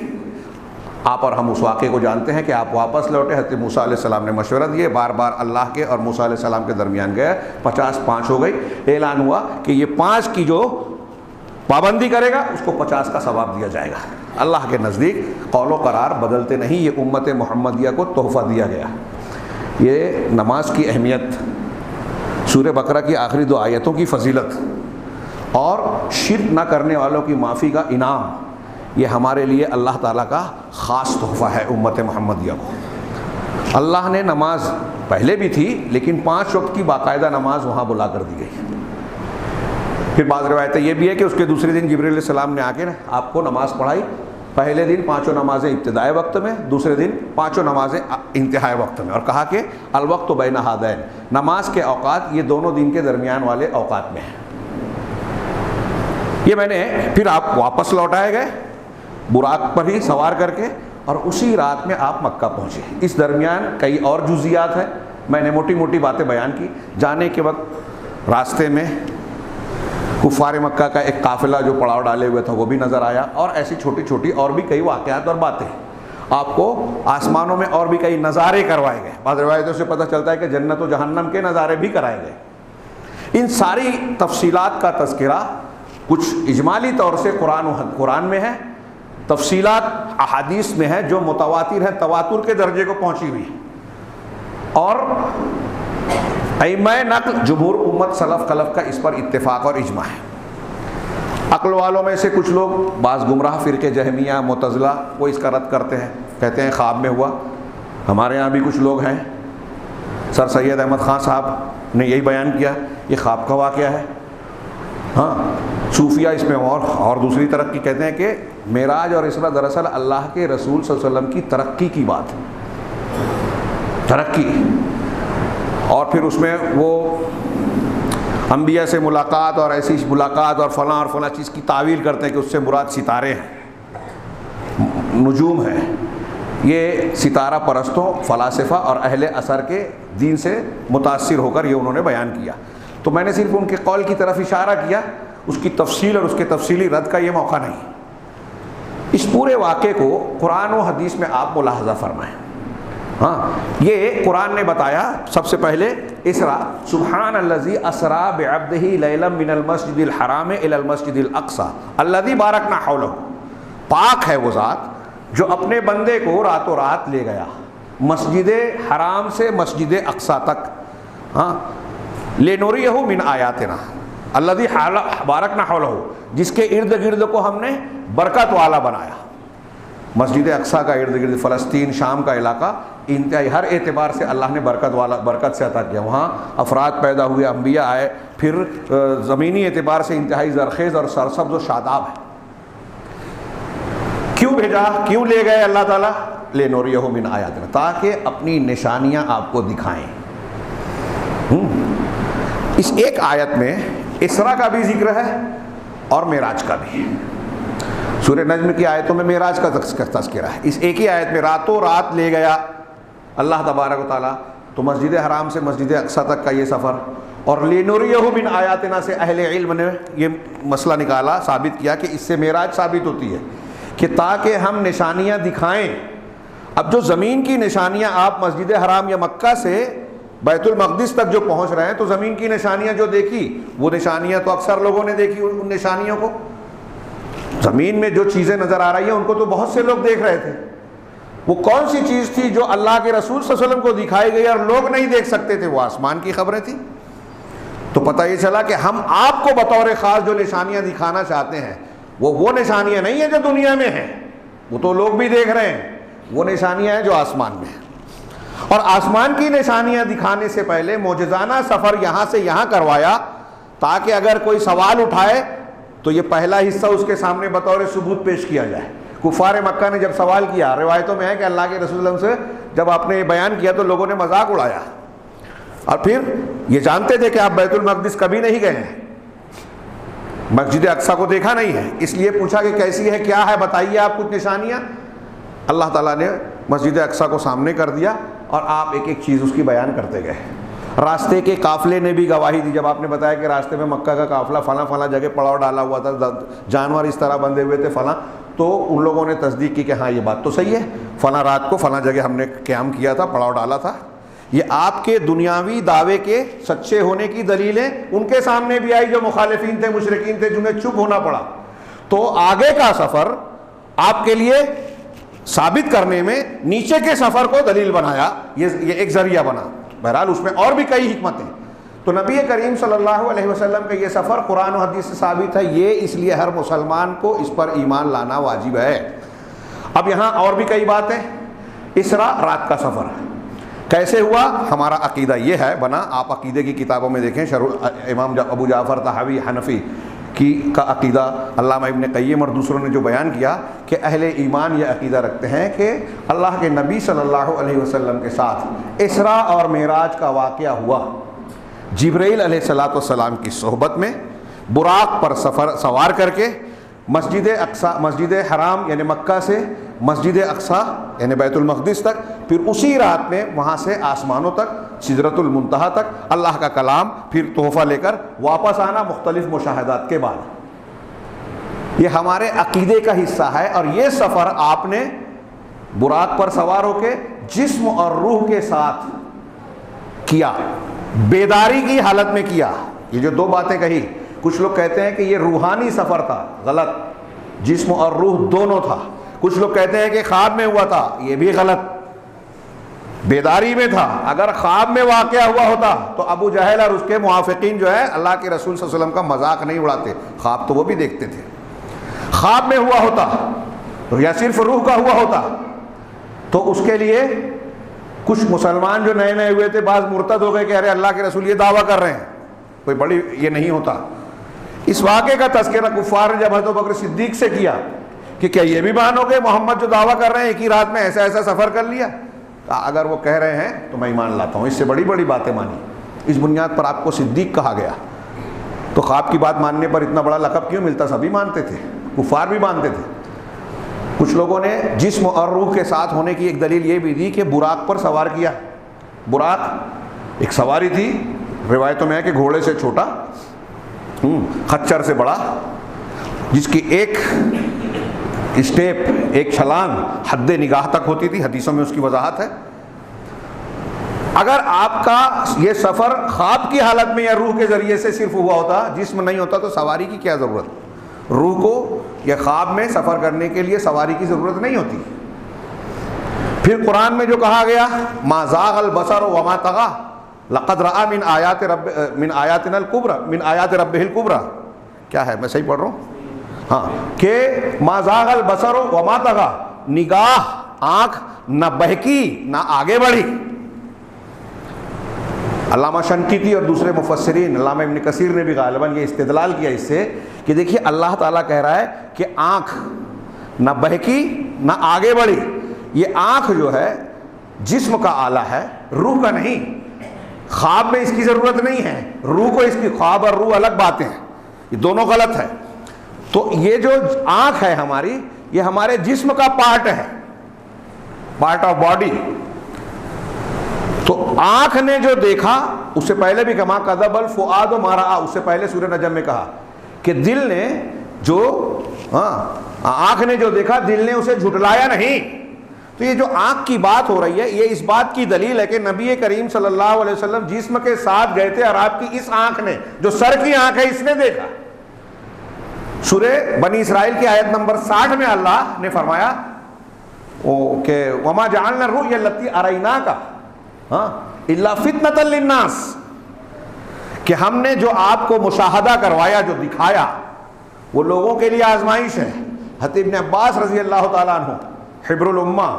Speaker 1: آپ اور ہم اس واقعے کو جانتے ہیں کہ آپ واپس لوٹے، حضرت موسیٰ علیہ السلام نے مشورہ دیے، بار بار اللہ کے اور موسیٰ علیہ السلام کے درمیان گئے، 50 5 ہو گئی۔ اعلان ہوا کہ یہ 5 کی جو پابندی کرے گا اس کو 50 کا ثواب دیا جائے گا۔ اللہ کے نزدیک قول و قرار بدلتے نہیں، یہ امت محمدیہ کو تحفہ دیا گیا۔ یہ نماز کی اہمیت، سورہ بقرہ کی آخری 2 آیتوں کی فضیلت، اور شرک نہ کرنے والوں کی معافی کا انعام، یہ ہمارے لیے اللہ تعالیٰ کا خاص تحفہ ہے امت محمدیہ کو۔ اللہ نے نماز پہلے بھی تھی، لیکن 5 وقت کی باقاعدہ نماز وہاں بلا کر دی گئی۔ پھر بعض روایتیں یہ بھی ہے کہ اس کے دوسرے دن جبرائیل علیہ السلام نے آ کے آپ کو نماز پڑھائی، پہلے دن 5 نمازیں ابتدائی وقت میں، دوسرے دن 5 نمازیں انتہائی وقت میں، اور کہا کہ الوقت بین ہذین، نماز کے اوقات یہ دونوں دن کے درمیان والے اوقات میں ہیں۔ یہ میں نے پھر آپ واپس لوٹائے گئے براق پر ہی سوار کر کے، اور اسی رات میں آپ مکہ پہنچے۔ اس درمیان کئی اور جزیات ہیں، میں نے موٹی موٹی باتیں بیان کی۔ جانے کے وقت راستے میں کفار مکہ کا ایک قافلہ جو پڑاؤ ڈالے ہوئے تھا وہ بھی نظر آیا، اور ایسی چھوٹی چھوٹی اور بھی کئی واقعات اور باتیں۔ آپ کو آسمانوں میں اور بھی کئی نظارے کروائے گئے، بعض روایتوں سے پتہ چلتا ہے کہ جنت و جہنم کے نظارے بھی کرائے گئے۔ ان ساری تفصیلات کا تذکرہ کچھ اجمالی طور سے قرآن میں ہے، تفصیلات احادیث میں ہے جو متواتر ہیں، تواتر کے درجے کو پہنچی ہوئی، اور ائمہ نقل جمہور امت سلف خلف کا اس پر اتفاق اور اجماع ہے۔ عقل والوں میں سے کچھ لوگ، بعض گمراہ فرقے جہمیہ معتزلہ، وہ اس کا رد کرتے ہیں، کہتے ہیں خواب میں ہوا۔ ہمارے ہاں بھی کچھ لوگ ہیں، سر سید احمد خان صاحب نے یہی بیان کیا، یہ خواب کا واقعہ ہے۔ ہاں، صوفیہ اس میں اور دوسری طرح کی کہتے ہیں کہ معراج اور اسرا دراصل اللہ کے رسول صلی اللہ علیہ وسلم کی ترقی کی بات ہے، ترقی، اور پھر اس میں وہ انبیاء سے ملاقات اور ایسی ملاقات اور فلاں چیز کی تعویل کرتے ہیں کہ اس سے مراد ستارے ہیں، نجوم ہیں۔ یہ ستارہ پرستوں، فلاسفہ اور اہل اثر کے دین سے متاثر ہو کر یہ انہوں نے بیان کیا۔ تو میں نے صرف ان کے قول کی طرف اشارہ کیا، اس کی تفصیل اور اس کے تفصیلی رد کا یہ موقع نہیں۔ اس پورے واقعے کو قرآن و حدیث میں آپ ملاحظہ فرمائیں۔ ہاں، یہ قرآن نے بتایا سب سے پہلے اسرا، سبحان الذی اسرا بعبدہ لیلا من المسجد الحرام الی المسجد الاقصی الذی بارکنا حولہ، پاک ہے وہ ذات جو اپنے بندے کو راتوں رات لے گیا مسجد حرام سے مسجد اقصی تک، ہاں، لنوریہ من آیاتنا، الذی بارکنا حولہ، جس کے ارد گرد کو ہم نے برکت والا بنایا۔ مسجد اقصیٰ کا ارد گرد، فلسطین، شام کا علاقہ انتہائی ہر اعتبار سے اللہ نے برکت سے عطا کیا۔ وہاں افراد پیدا ہوئے، انبیاء آئے، پھر زمینی اعتبار سے انتہائی زرخیز اور سرسبز و شاداب ہے۔ کیوں بھیجا، کیوں لے گئے اللہ تعالیٰ؟ لِنُرِيَهُ مِنْ آیاتنا، تاکہ اپنی نشانیاں آپ کو دکھائیں۔ اس ایک آیت میں اسراء کا بھی ذکر ہے اور معراج کا بھی۔ سورہ نجم کی آیتوں میں معراج کا تذکرہ ہے، اس ایک ہی آیت میں راتوں رات لے گیا اللہ تبارک و تعالیٰ۔ تو مسجد حرام سے مسجد اقصیٰ تک کا یہ سفر، اور لِنُرِيَهُ مِنْ آیاتنا سے اہل علم نے یہ مسئلہ نکالا، ثابت کیا کہ اس سے معراج ثابت ہوتی ہے کہ تاکہ ہم نشانیاں دکھائیں۔ اب جو زمین کی نشانیاں آپ مسجد حرام یا مکہ سے بیت المقدس تک جو پہنچ رہے ہیں، تو زمین کی نشانیاں جو دیکھی، وہ نشانیاں تو اکثر لوگوں نے دیکھی، ان نشانیوں کو، زمین میں جو چیزیں نظر آ رہی ہیں ان کو تو بہت سے لوگ دیکھ رہے تھے۔ وہ کون سی چیز تھی جو اللہ کے رسول صلی اللہ علیہ وسلم کو دکھائی گئی اور لوگ نہیں دیکھ سکتے تھے؟ وہ آسمان کی خبریں تھیں۔ تو پتہ یہ چلا کہ ہم آپ کو بطور خاص جو نشانیاں دکھانا چاہتے ہیں، وہ نشانیاں نہیں ہیں جو دنیا میں ہیں، وہ تو لوگ بھی دیکھ رہے ہیں، وہ نشانیاں ہیں جو آسمان میں ہیں۔ اور آسمان کی نشانیاں دکھانے سے پہلے معجزانہ سفر یہاں سے یہاں کروایا، تاکہ اگر کوئی سوال اٹھائے تو یہ پہلا حصہ اس کے سامنے بطور ثبوت پیش کیا جائے۔ کفار مکہ نے جب سوال کیا، روایتوں میں ہے کہ اللہ کے رسول صلی اللہ علیہ وسلم سے جب آپ نے یہ بیان کیا تو لوگوں نے مذاق اڑایا، اور پھر یہ جانتے تھے کہ آپ بیت المقدس کبھی نہیں گئے ہیں، مسجد اقصیٰ کو دیکھا نہیں ہے، اس لیے پوچھا کہ کیسی ہے، کیا ہے، بتائیے آپ کچھ نشانیاں۔ اللہ تعالیٰ نے مسجد اقصیٰ کو سامنے کر دیا اور آپ ایک ایک چیز اس کی بیان کرتے گئے۔ راستے کے قافلے نے بھی گواہی دی، جب آپ نے بتایا کہ راستے میں مکہ کا قافلہ فلاں فلاں جگہ پڑاؤ ڈالا ہوا تھا، جانور اس طرح بندھے ہوئے تھے فلاں، تو ان لوگوں نے تصدیق کی کہ ہاں یہ بات تو صحیح ہے، فلاں رات کو فلاں جگہ ہم نے قیام کیا تھا، پڑاؤ ڈالا تھا۔ یہ آپ کے دنیاوی دعوے کے سچے ہونے کی دلیلیں ان کے سامنے بھی آئی جو مخالفین تھے، مشرکین تھے، جنہیں چپ ہونا پڑا۔ تو آگے کا سفر آپ کے لیے ثابت کرنے میں نیچے کے سفر کو دلیل بنایا، یہ ایک ذریعہ بنا۔ بہرحال اس میں اور بھی کئی حکمتیں۔ تو نبی کریم صلی اللہ علیہ وسلم کا یہ سفر قرآن و حدیث سے ثابت ہے، یہ اس لیے ہر مسلمان کو اس پر ایمان لانا واجب ہے۔ اب یہاں اور بھی کئی باتیں۔ اسراء، رات کا سفر کیسے ہوا؟ ہمارا عقیدہ یہ ہے بنا، آپ عقیدے کی کتابوں میں دیکھیں، امام ابو جعفر طحاوی حنفی کا عقیدہ، علامہ ابن قیم اور دوسروں نے جو بیان کیا کہ اہل ایمان یہ عقیدہ رکھتے ہیں کہ اللہ کے نبی صلی اللہ علیہ وسلم کے ساتھ اسراء اور معراج کا واقعہ ہوا۔ جبرائیل علیہ الصلوۃ والسلام کی صحبت میں براق پر سوار کر کے مسجد اقصیٰ، مسجد حرام یعنی مکہ سے مسجد اقصیٰ یعنی بیت المقدس تک، پھر اسی رات میں وہاں سے آسمانوں تک، سدرۃ المنتہا تک اللہ کا کلام، پھر تحفہ لے کر واپس آنا مختلف مشاہدات کے بعد۔ یہ ہمارے عقیدے کا حصہ ہے، اور یہ سفر آپ نے براق پر سوار ہو کے جسم اور روح کے ساتھ کیا، بیداری کی حالت میں کیا۔ یہ جو دو باتیں کہی، کچھ لوگ کہتے ہیں کہ یہ روحانی سفر تھا، غلط، جسم اور روح دونوں تھا۔ کچھ لوگ کہتے ہیں کہ خواب میں ہوا تھا، یہ بھی غلط، بیداری میں تھا۔ اگر خواب میں واقعہ ہوا ہوتا تو ابو جہل اور اس کے موافقین جو ہے اللہ کے رسول صلی اللہ علیہ وسلم کا مذاق نہیں اڑاتے، خواب تو وہ بھی دیکھتے تھے۔ خواب میں ہوا ہوتا یا صرف روح کا ہوا ہوتا تو اس کے لیے کچھ مسلمان جو نئے نئے ہوئے تھے، بعض مرتد ہو گئے کہ ارے اللہ کے رسول یہ دعویٰ کر رہے ہیں، کوئی بڑی یہ نہیں ہوتا۔ اس واقعے کا تذکرہ کفار نے جب حضرت بکر صدیق سے کیا کہ کیا یہ بھی مان ہو گئے محمد جو دعویٰ کر رہے ہیں ایک ہی رات میں ایسا ایسا سفر کر لیا؟ اگر وہ کہہ رہے ہیں تو میں ایمان لاتا ہوں، اس سے بڑی بڑی باتیں مانی، اس بنیاد پر آپ کو صدیق کہا گیا۔ تو خواب کی بات ماننے پر اتنا بڑا لقب کیوں ملتا؟ سبھی مانتے تھے، کفار بھی مانتے تھے۔ کچھ لوگوں نے جسم اور روح کے ساتھ ہونے کی ایک دلیل یہ بھی دی کہ براق پر سوار کیا۔ براق ایک سواری تھی، روایتوں میں ہے کہ گھوڑے سے چھوٹا، خچر سے بڑا، جس کی ایک اسٹیپ، ایک چھلانگ حد نگاہ تک ہوتی تھی، حدیثوں میں اس کی وضاحت ہے۔ اگر آپ کا یہ سفر خواب کی حالت میں یا روح کے ذریعے سے صرف ہوا ہوتا، جسم نہیں ہوتا، تو سواری کی کیا ضرورت؟ روح کو یا خواب میں سفر کرنے کے لیے سواری کی ضرورت نہیں ہوتی۔ پھر قرآن میں جو کہا گیا ما زاغ البصر وما طغى، لقد رأى من آیاتنا الکبریٰ من آیات ربہ الکبریٰ، کیا ہے، میں صحیح پڑھ رہا ہوں؟ ہاں، کہ ما زاغ البصر وما طغیٰ، نگاہ آنکھ نہ بہکی نہ آگے بڑھی۔ علامہ شنقیطی اور دوسرے مفسرین، علامہ ابن کثیر نے بھی غالباً یہ استدلال کیا اس سے کہ دیکھیے اللہ تعالیٰ کہہ رہا ہے کہ آنکھ نہ بہکی نہ آگے بڑھی۔ یہ آنکھ جو ہے جسم کا آلہ ہے، روح کا نہیں۔ خواب میں اس کی ضرورت نہیں ہے، روح کو اس کی، خواب اور روح الگ باتیں ہیں، یہ دونوں غلط ہے۔ تو یہ جو آنکھ ہے ہماری، یہ ہمارے جسم کا پارٹ ہے، پارٹ آف باڈی۔ تو آنکھ نے جو دیکھا، اس سے پہلے بھی کما کذب الفؤاد ما رأى، اس سے پہلے سورہ نجم میں کہا کہ دل نے جو آنکھ نے جو دیکھا، دل نے اسے جھٹلایا نہیں۔ تو یہ جو آنکھ کی بات ہو رہی ہے، یہ اس بات کی دلیل ہے کہ نبی کریم صلی اللہ علیہ وسلم جسم کے ساتھ گئے تھے اور آپ کی اس آنکھ نے، جو سر کی آنکھ ہے، اس نے دیکھا۔ سورہ بنی اسرائیل کی آیت نمبر 60 میں اللہ نے فرمایا کہ وما جعلنا الرؤيا التي اريناك الا فتنة للناس، کہ ہم نے جو آپ کو مشاہدہ کروایا، جو دکھایا، وہ لوگوں کے لیے آزمائش ہے۔ حضرت ابن عباس رضی اللہ تعالیٰ عنہ، حبر الامہ،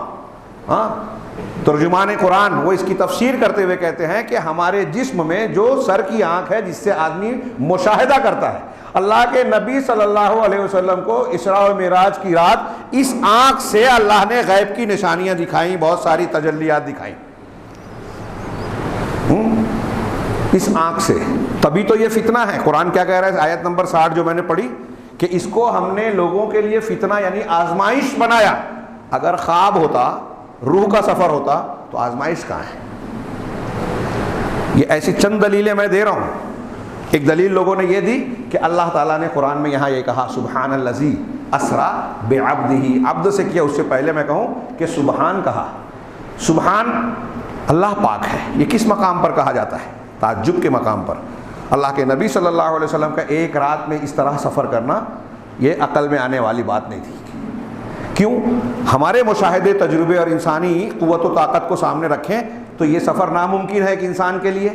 Speaker 1: ترجمان قرآن، وہ اس کی تفسیر کرتے ہوئے کہتے ہیں کہ ہمارے جسم میں جو سر کی آنکھ ہے، جس سے آدمی مشاہدہ کرتا ہے، اللہ کے نبی صلی اللہ علیہ وسلم کو اسراء و معراج کی رات اس آنکھ سے اللہ نے غیب کی نشانیاں دکھائیں، بہت ساری تجلیات دکھائیں اس آنکھ سے۔ تبھی تو یہ فتنہ ہے۔ قرآن کیا کہہ رہا ہے آیت نمبر 60 جو میں نے پڑھی، کہ اس کو ہم نے لوگوں کے لیے فتنہ یعنی آزمائش بنایا۔ اگر خواب ہوتا، روح کا سفر ہوتا، تو آزمائش کہاں ہے؟ یہ ایسی چند دلیلیں میں دے رہا ہوں۔ ایک دلیل لوگوں نے یہ دی کہ اللہ تعالیٰ نے قرآن میں یہاں یہ کہا سبحان الذی اسریٰ بعبدہ، عبد سے کیا، اس سے پہلے میں کہوں کہ سبحان کہا۔ سبحان اللہ پاک ہے، یہ کس مقام پر کہا جاتا ہے؟ تعجب کے مقام پر۔ اللہ کے نبی صلی اللہ علیہ وسلم کا ایک رات میں اس طرح سفر کرنا یہ عقل میں آنے والی بات نہیں تھی۔ کیوں؟ ہمارے مشاہدے، تجربے اور انسانی قوت و طاقت کو سامنے رکھیں تو یہ سفر ناممکن ہے ایک انسان کے لیے،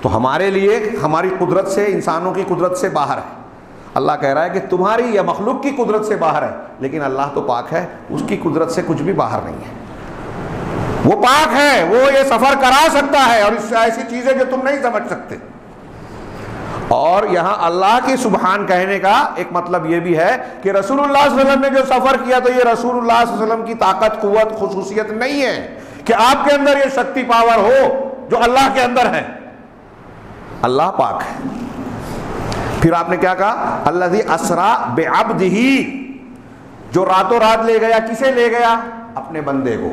Speaker 1: تو ہمارے لیے ہماری قدرت سے، انسانوں کی قدرت سے باہر ہے۔ اللہ کہہ رہا ہے کہ تمہاری یا مخلوق کی قدرت سے باہر ہے، لیکن اللہ تو پاک ہے، اس کی قدرت سے کچھ بھی باہر نہیں ہے۔ وہ پاک ہے، وہ یہ سفر کرا سکتا ہے، اور اس سے ایسی چیزیں جو تم نہیں سمجھ سکتے۔ اور یہاں اللہ کی سبحان کہنے کا ایک مطلب یہ بھی ہے کہ رسول اللہ صلی اللہ علیہ وسلم نے جو سفر کیا، تو یہ رسول اللہ صلی اللہ علیہ وسلم کی طاقت، قوت، خصوصیت نہیں ہے کہ آپ کے اندر یہ شکتی پاور ہو جو اللہ کے اندر ہے۔ اللہ پاک ہے۔ پھر آپ نے کیا کہا؟ الذی اسریٰ بعبدہ، جو راتوں رات لے گیا، کسے لے گیا؟ اپنے بندے کو۔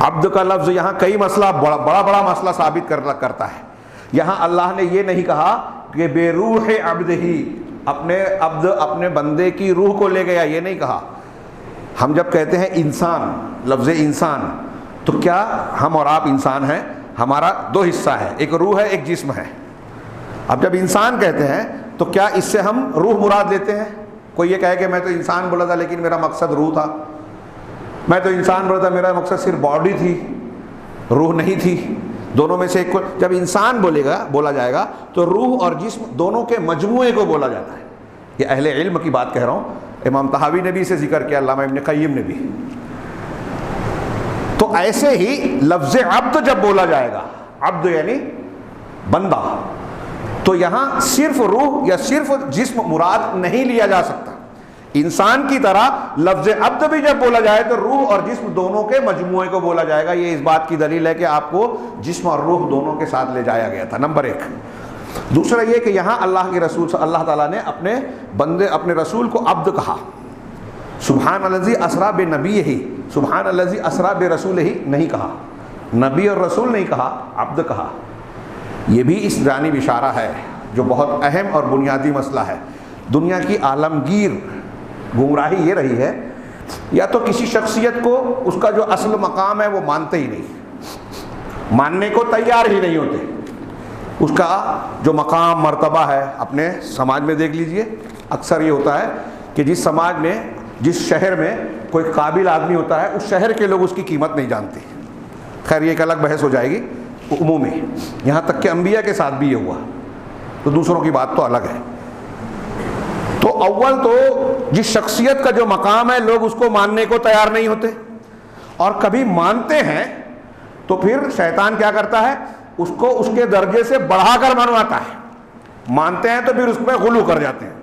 Speaker 1: عبد کا لفظ یہاں کئی مسئلہ، بڑا مسئلہ ثابت کرتا ہے۔ یہاں اللہ نے یہ نہیں کہا کہ بے روح عبدہ، اپنے عبد، اپنے بندے کی روح کو لے گیا، یہ نہیں کہا۔ ہم جب کہتے ہیں انسان، لفظ انسان، تو کیا ہم اور آپ انسان ہیں؟ ہمارا دو حصہ ہے، ایک روح ہے، ایک جسم ہے۔ اب جب انسان کہتے ہیں تو کیا اس سے ہم روح مراد لیتے ہیں؟ کوئی یہ کہے کہ میں تو انسان بولا تھا لیکن میرا مقصد روح تھا، میں تو انسان بولا تھا میرا مقصد صرف باڈی تھی، روح نہیں تھی، دونوں میں سے ایک کو۔ جب انسان بولا جائے گا تو روح اور جسم دونوں کے مجموعے کو بولا جاتا ہے۔ یہ اہل علم کی بات کہہ رہا ہوں، امام طحاوی نے بھی اسے ذکر کیا، علامہ ابن قیم نے بھی۔ تو ایسے ہی لفظ عبد جب بولا جائے گا، عبد یعنی بندہ، تو یہاں صرف روح یا صرف جسم مراد نہیں لیا جا سکتا۔ انسان کی طرح لفظ عبد بھی جب بولا جائے تو روح اور جسم دونوں کے مجموعے کو بولا جائے گا۔ یہ اس بات کی دلیل ہے کہ آپ کو جسم اور روح دونوں کے ساتھ لے جایا گیا تھا، نمبر ایک۔ دوسرا یہ کہ یہاں اللہ کے رسول، اللہ تعالیٰ نے اپنے بندے، اپنے رسول کو عبد کہا۔ سبحان الذی اسریٰ بنبیہ، سبحان الذی اسریٰ برسولہ نہیں کہا، نبی اور رسول نہیں کہا، عبد کہا۔ یہ بھی اس جانب اشارہ ہے جو بہت اہم اور بنیادی مسئلہ ہے۔ دنیا کی عالمگیر گمراہی یہ رہی ہے، یا تو کسی شخصیت کو اس کا جو اصل مقام ہے وہ مانتے ہی نہیں، ماننے کو تیار ہی نہیں ہوتے۔ اس کا جو مقام، مرتبہ ہے، اپنے سماج میں دیکھ لیجئے، اکثر یہ ہوتا ہے کہ جس سماج میں، جس شہر میں کوئی قابل آدمی ہوتا ہے، اس شہر کے لوگ اس کی قیمت نہیں جانتے۔ خیر یہ ایک الگ بحث ہو جائے گی، عمومی، یہاں تک کہ انبیاء کے ساتھ بھی یہ ہوا، تو دوسروں کی بات تو الگ ہے۔ تو اول تو جس شخصیت کا جو مقام ہے لوگ اس کو ماننے کو تیار نہیں ہوتے، اور کبھی مانتے ہیں تو پھر شیطان کیا کرتا ہے، اس کو اس کے درجے سے بڑھا کر منواتا ہے۔ مانتے ہیں تو پھر اس میں غلو کر جاتے ہیں۔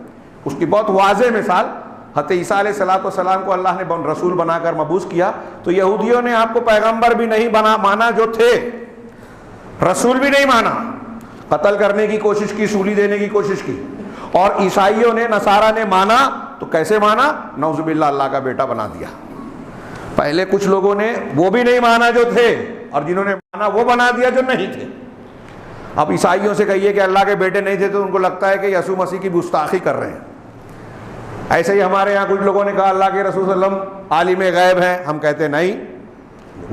Speaker 1: اس کی بہت واضح مثال، حضرت عیسیٰ علیہ السلام کو اللہ نے رسول بنا کر مبعوث کیا تو یہودیوں نے آپ کو پیغمبر بھی نہیں مانا جو تھے، رسول بھی نہیں مانا، قتل کرنے کی کوشش کی، سولی دینے کی کوشش کی، اور عیسائیوں نے، نصارہ نے مانا تو کیسے مانا، نعوذ باللہ اللہ کا بیٹا بنا دیا۔ پہلے کچھ لوگوں نے وہ بھی نہیں مانا جو تھے، اور جنہوں نے مانا وہ بنا دیا جو نہیں تھے۔ اب عیسائیوں سے کہیے کہ اللہ کے بیٹے نہیں تھے تو ان کو لگتا ہے کہ یسوع مسیح کی گستاخی کر رہے ہیں۔ ایسے ہی ہمارے یہاں کچھ لوگوں نے کہا اللہ کے رسول صلی اللہ علیہ وسلم عالم غیب ہیں، ہم کہتے نہیں،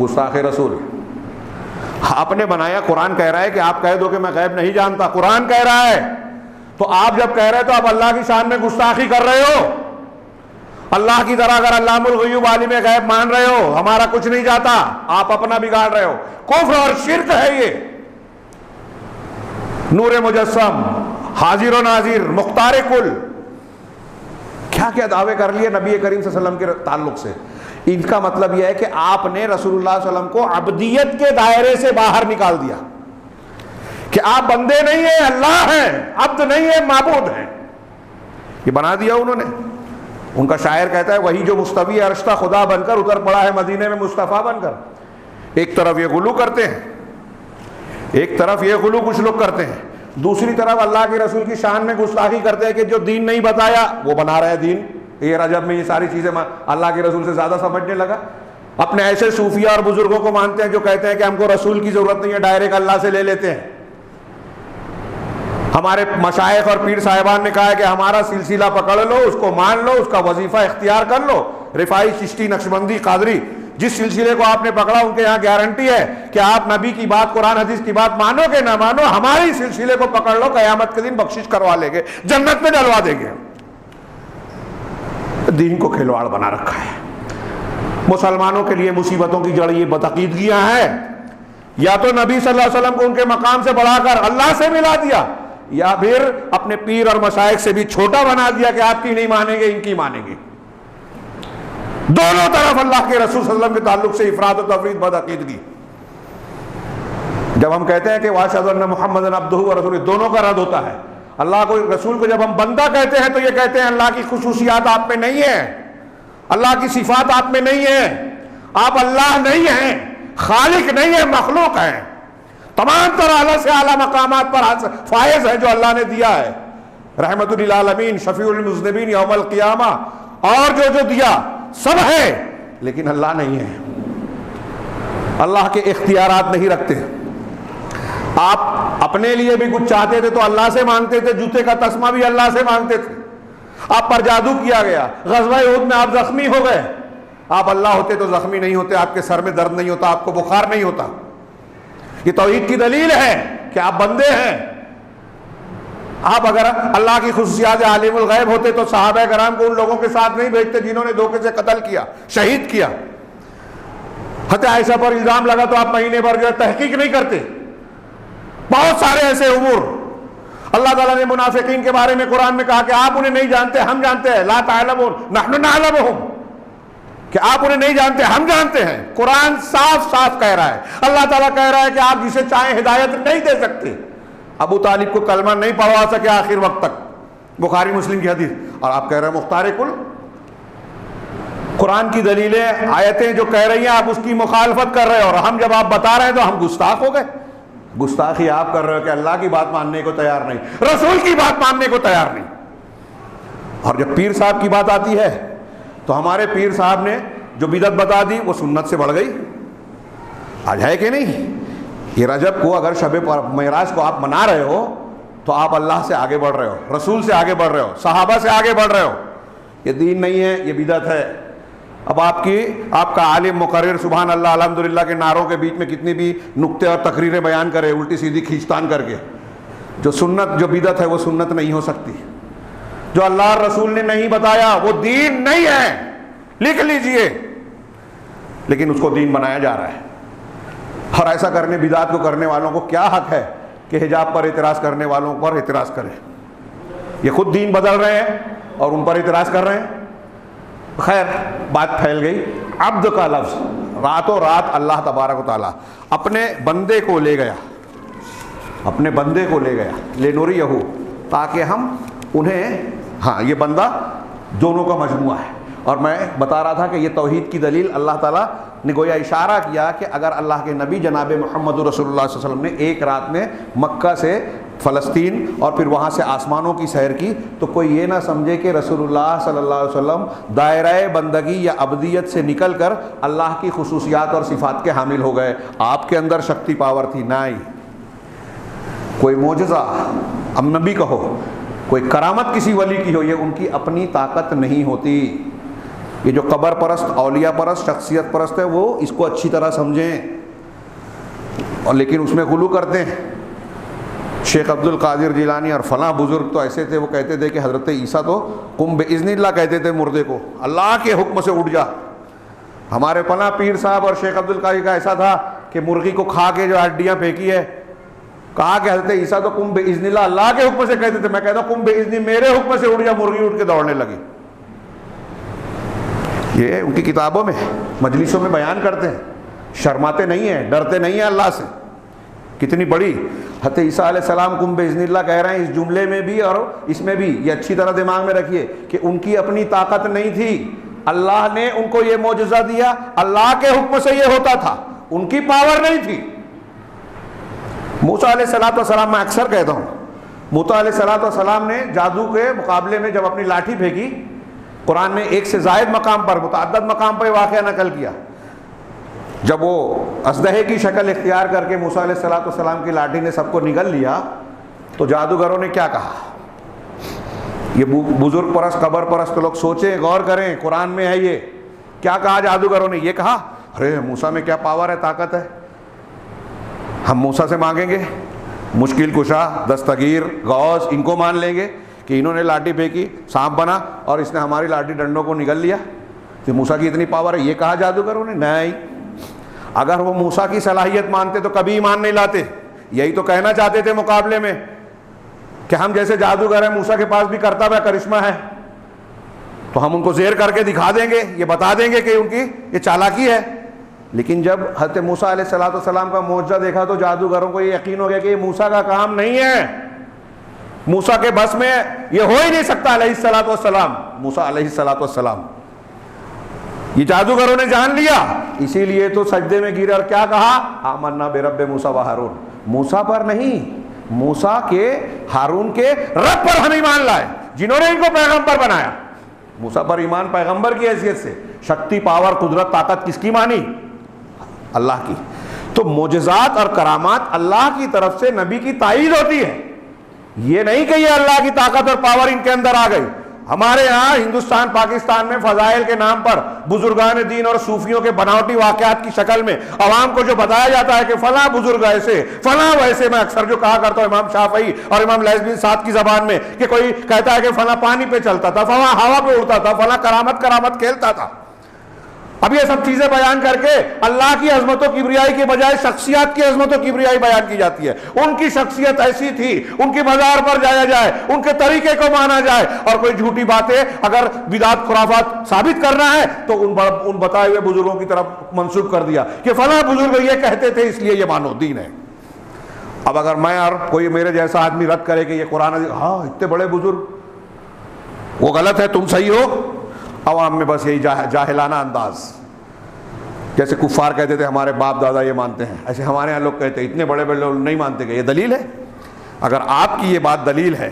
Speaker 1: گستاخ رسول۔ آپ نے بنایا، قرآن کہہ رہا ہے کہ آپ کہہ دو کہ میں غیب نہیں جانتا، قرآن کہہ رہا ہے، تو آپ جب کہہ رہے تو آپ اللہ کی شان میں گستاخی کر رہے ہو۔ اللہ کی طرح اگر علام الغیوب عالم غیب مان رہے ہو، ہمارا کچھ نہیں جاتا، آپ اپنا بگاڑ رہے ہو۔ کفر اور شرک ہے یہ۔ نور مجسم، حاضر و ناظر، مختار کل، کیا کیا دعوے کر لیے نبی کریم صلی اللہ علیہ وسلم کے تعلق سے۔ ان کا مطلب یہ ہے کہ آپ نے رسول اللہ صلی اللہ علیہ وسلم کو عبدیت کے دائرے سے باہر نکال دیا، کہ آپ بندے نہیں ہیں، اللہ ہیں، عبد نہیں ہے، معبود ہیں، یہ بنا دیا انہوں نے۔ ان کا شاعر کہتا ہے وہی جو مستوی عرشتہ خدا بن کر اتر پڑا ہے مدینے میں مصطفیٰ بن کر۔ ایک طرف یہ غلو کرتے ہیں، ایک طرف یہ غلو کچھ لوگ کرتے ہیں، دوسری طرف اللہ کے رسول کی شان میں گستاخی کرتے ہیں کہ جو دین نہیں بتایا وہ بنا رہے دین۔ یہ رجب میں یہ ساری چیزیں اللہ کے رسول سے زیادہ سمجھنے لگا۔ اپنے ایسے صوفیہ اور بزرگوں کو مانتے ہیں جو کہتے ہیں کہ ہم کو رسول کی ضرورت نہیں ہے، ڈائریکٹ اللہ سے لے لیتے ہیں۔ ہمارے مشائخ اور پیر صاحبان نے کہا ہے کہ ہمارا سلسلہ پکڑ لو، اس کو مان لو، اس کا وظیفہ اختیار کر لو۔ رفاعی، چشتی، نقشبندی، قادری، جس سلسلے کو آپ نے پکڑا ان کے یہاں گارنٹی ہے کہ آپ نبی کی بات، قرآن حدیث کی بات مانو کہ نہ مانو، ہمارے سلسلے کو پکڑ لو، قیامت کے دن بخشش کروا لیں گے، جنت میں ڈلوا دیں گے۔ دین کو کھلواڑ بنا رکھا ہے۔ مسلمانوں کے لیے مصیبتوں کی جڑ یہ بدعقیدگیاں ہیں، یا تو نبی صلی اللہ علیہ وسلم کو ان کے مقام سے بڑھا کر اللہ سے ملا دیا، یا پھر اپنے پیر اور مشائخ سے بھی چھوٹا بنا دیا کہ آپ کی نہیں مانیں گے، ان کی مانیں گے۔ دونوں طرف اللہ کے رسول صلی اللہ علیہ وسلم کے تعلق سے افراد و تفرید، بدعقیدگی۔ جب ہم کہتے ہیں کہ واشهد ان محمدًا عبدہ ورسولہ، دونوں کا رد ہوتا ہے۔ اللہ کو، رسول کو جب ہم بندہ کہتے ہیں تو یہ کہتے ہیں اللہ کی خصوصیات آپ میں نہیں ہیں، اللہ کی صفات آپ میں نہیں ہیں، آپ اللہ نہیں ہیں، خالق نہیں ہیں، مخلوق ہیں، تمام طرح اعلیٰ سے اعلیٰ مقامات پر فائز ہے جو اللہ نے دیا ہے، رحمت للعالمین، شفیع المذنبین یوم القیامہ، اور جو دیا سب ہے، لیکن اللہ نہیں ہے۔ اللہ کے اختیارات نہیں رکھتے۔ آپ اپنے لیے بھی کچھ چاہتے تھے تو اللہ سے مانگتے تھے، جوتے کا تسمہ بھی اللہ سے مانگتے تھے۔ آپ پر جادو کیا گیا، غزوہ احد میں آپ زخمی ہو گئے، آپ اللہ ہوتے تو زخمی نہیں ہوتے، آپ کے سر میں درد نہیں ہوتا، آپ کو بخار نہیں ہوتا۔ یہ توحید کی دلیل ہے کہ آپ بندے ہیں۔ آپ اگر اللہ کی خصوصیات عالم الغیب ہوتے تو صحابہ کرام کو ان لوگوں کے ساتھ نہیں بھیجتے جنہوں نے دھوکے سے قتل کیا، شہید کیا۔ حضرت عائشہ پر الزام لگا تو آپ مہینے بھر جو ہے تحقیق نہیں کرتے۔ بہت سارے ایسے امور اللہ تعالیٰ نے منافقین کے بارے میں قرآن میں کہا کہ آپ انہیں نہیں جانتے، ہم جانتے ہیں، لا تعلمون نحن نعلمهم، کہ آپ انہیں نہیں جانتے، ہم جانتے ہیں۔ قرآن صاف صاف کہہ رہا ہے، اللہ تعالیٰ کہہ رہا ہے کہ آپ جسے چاہیں ہدایت نہیں دے سکتے۔ ابو طالب کو کلمہ نہیں پڑھوا سکے آخر وقت تک، بخاری مسلم کی حدیث، اور آپ کہہ رہے ہیں مختار کل۔ قرآن کی دلیلیں، آیتیں جو کہہ رہی ہیں آپ اس کی مخالفت کر رہے ہو، اور ہم جب آپ بتا رہے ہیں تو ہم گستاخ ہو گئے۔ گستاخی آپ کر رہے ہو کہ اللہ کی بات ماننے کو تیار نہیں، رسول کی بات ماننے کو تیار نہیں۔ اور جب پیر صاحب کی بات آتی ہے تو ہمارے پیر صاحب نے جو بدعت بتا دی وہ سنت سے بڑھ گئی۔ آج ہے کہ نہیں؟ یہ رجب کو اگر شب معراج کو آپ منا رہے ہو تو آپ اللہ سے آگے بڑھ رہے ہو، رسول سے آگے بڑھ رہے ہو، صحابہ سے آگے بڑھ رہے ہو۔ یہ دین نہیں ہے، یہ بدعت ہے۔ اب آپ کا عالم مقرر سبحان اللہ الحمدللہ کے نعروں کے بیچ میں کتنی بھی نکتے اور تقریریں بیان کرے الٹی سیدھی کھینچتان کر کے، جو سنت، جو بدعت ہے وہ سنت نہیں ہو سکتی۔ جو اللہ اور رسول نے نہیں بتایا وہ دین نہیں ہے، لکھ لیجئے، لیکن اس کو دین بنایا جا رہا ہے۔ اور ایسا کرنے بدعت کو کرنے والوں کو کیا حق ہے کہ حجاب پر اعتراض کرنے والوں پر اعتراض کریں؟ یہ خود دین بدل رہے ہیں اور ان پر اعتراض کر رہے ہیں. خیر بات پھیل گئی. عبد کا لفظ راتوں رات اللہ تبارک و تعالیٰ اپنے بندے کو لے گیا، اپنے بندے کو لے گیا لِنُرِيَهُ، تاکہ ہم انہیں، ہاں یہ بندہ دونوں کا مجموعہ ہے. اور میں بتا رہا تھا کہ یہ توحید کی دلیل اللہ تعالیٰ نے گویا اشارہ کیا کہ اگر اللہ کے نبی جناب محمد رسول اللہ صلی اللہ علیہ وسلم نے ایک رات میں مکہ سے فلسطین اور پھر وہاں سے آسمانوں کی سیر کی تو کوئی یہ نہ سمجھے کہ رسول اللہ صلی اللہ علیہ وسلم دائرہ بندگی یا عبدیت سے نکل کر اللہ کی خصوصیات اور صفات کے حامل ہو گئے. آپ کے اندر شکتی پاور تھی، نہیں کوئی معجزہ ام نبی کہو، کوئی کرامت کسی ولی کی ہو، یہ ان کی اپنی طاقت نہیں ہوتی. یہ جو قبر پرست، اولیاء پرست، شخصیت پرست ہے وہ اس کو اچھی طرح سمجھیں، اور لیکن اس میں غلو کرتے ہیں. شیخ عبد القادر جیلانی اور فلاں بزرگ تو ایسے تھے، وہ کہتے تھے کہ حضرت عیسیٰ تو قم باذن اللہ کہتے تھے مردے کو، اللہ کے حکم سے اٹھ جا. ہمارے فلاں پیر صاحب اور شیخ عبد القادر کا ایسا تھا کہ مرغی کو کھا کے جو ہڈیاں پھینکی ہے، کہا کہ حضرت عیسیٰ تو قم باذن اللہ اللہ کے حکم سے کہتے تھے. میں کہتا ہوں قم باذن میرے حکم سے اٹھ جا، مرغی اٹھ کے دوڑنے لگی. یہ ان کی کتابوں میں مجلسوں میں بیان کرتے ہیں، شرماتے نہیں ہیں، ڈرتے نہیں ہیں اللہ سے. کتنی بڑی حضرت عیسیٰ علیہ السلام قم باذن اللہ کہہ رہے ہیں اس جملے میں بھی اور اس میں بھی. یہ اچھی طرح دماغ میں رکھیے کہ ان کی اپنی طاقت نہیں تھی، اللہ نے ان کو یہ معجزہ دیا، اللہ کے حکم سے یہ ہوتا تھا، ان کی پاور نہیں تھی. موسیٰ علیہ السلام، میں اکثر کہتا ہوں، موسیٰ علیہ السلام نے جادو کے مقابلے میں جب اپنی لاٹھی پھینکی، قرآن میں ایک سے زائد مقام پر، متعدد مقام پر واقعہ نقل کیا. جب وہ اژدہے کی شکل اختیار کر کے موسیٰ علیہ السلام کی لاٹھی نے سب کو نگل لیا تو جادوگروں نے کیا کہا؟ یہ بزرگ پرست، قبر پرست لوگ سوچیں، غور کریں، قرآن میں ہے یہ. کیا کہا جادوگروں نے؟ یہ کہا ارے موسیٰ میں کیا پاور ہے، طاقت ہے، ہم موسیٰ سے مانگیں گے، مشکل کشا، دستگیر، غوث، ان کو مان لیں گے کہ انہوں نے لاٹھی پھینکی، سانپ بنا اور اس نے ہماری لاٹھی ڈنڈوں کو نگل لیا، تو موسیٰ کی اتنی پاور ہے. یہ کہا جادوگروں نے؟ نہیں. اگر وہ موسیٰ کی صلاحیت مانتے تو کبھی ایمان نہیں لاتے. یہی تو کہنا چاہتے تھے مقابلے میں کہ ہم جیسے جادوگر ہیں، موسیٰ کے پاس بھی کرتب ہے، کرشمہ ہے، تو ہم ان کو زیر کر کے دکھا دیں گے، یہ بتا دیں گے کہ ان کی یہ چالاکی ہے. لیکن جب حضرت موسیٰ علیہ السلام کا معجزہ دیکھا تو جادوگروں کو یہ یقین ہو گیا کہ یہ موسیٰ کا کام نہیں ہے، موسیٰ کے بس میں یہ ہو ہی نہیں سکتا علیہ السلام، موسیٰ علیہ السلام. یہ جادوگروں نے جان لیا، اسی لیے تو سجدے میں گرے اور کیا کہا؟ آمنا برب موسیٰ و ہارون. موسیٰ پر نہیں، موسیٰ کے، ہارون کے رب پر ہم ایمان لائے جنہوں نے ان کو پیغمبر بنایا. موسیٰ پر ایمان پیغمبر کی حیثیت سے. شکتی، پاور، قدرت، طاقت کس کی مانی؟ اللہ کی. تو معجزات اور کرامات اللہ کی طرف سے نبی کی تائید ہوتی ہے، یہ نہیں کہ یہ اللہ کی طاقت اور پاور ان کے اندر آ گئی. ہمارے یہاں ہندوستان، پاکستان میں فضائل کے نام پر بزرگان دین اور صوفیوں کے بناوٹی واقعات کی شکل میں عوام کو جو بتایا جاتا ہے کہ فلاں بزرگ ایسے، فلاں ویسے. میں اکثر جو کہا کرتا ہوں امام شافعی اور امام لیث بن سعد کی زبان میں کہ کوئی کہتا ہے کہ فلاں پانی پہ چلتا تھا، فلاں ہوا پہ اڑتا تھا، فلاں کرامت کھیلتا تھا. اب یہ سب چیزیں بیان کر کے اللہ کی عظمت و کبریائی کے بجائے شخصیات کی عظمت و کبریائی بیان کی جاتی ہے. ان کی شخصیت ایسی تھی، ان کی مزار پر جایا جائے، ان کے طریقے کو مانا جائے، اور کوئی جھوٹی باتیں اگر بدعت خرافات ثابت کرنا ہے تو ان بتائے ہوئے بزرگوں کی طرف منسوب کر دیا کہ فلاں بزرگ یہ کہتے تھے اس لیے یہ مانو، دین ہے. اب اگر میں اور کوئی میرے جیسا آدمی رد کرے کہ یہ قرآن، ہاں اتنے بڑے بزرگ، وہ غلط ہے، تم صحیح ہو. عوام میں بس یہی جاہلانہ انداز، جیسے کفار کہتے تھے ہمارے باپ دادا یہ مانتے ہیں، ایسے ہمارے ہاں لوگ کہتے ہیں اتنے بڑے بڑے لوگ نہیں مانتے. کہ یہ دلیل ہے؟ اگر آپ کی یہ بات دلیل ہے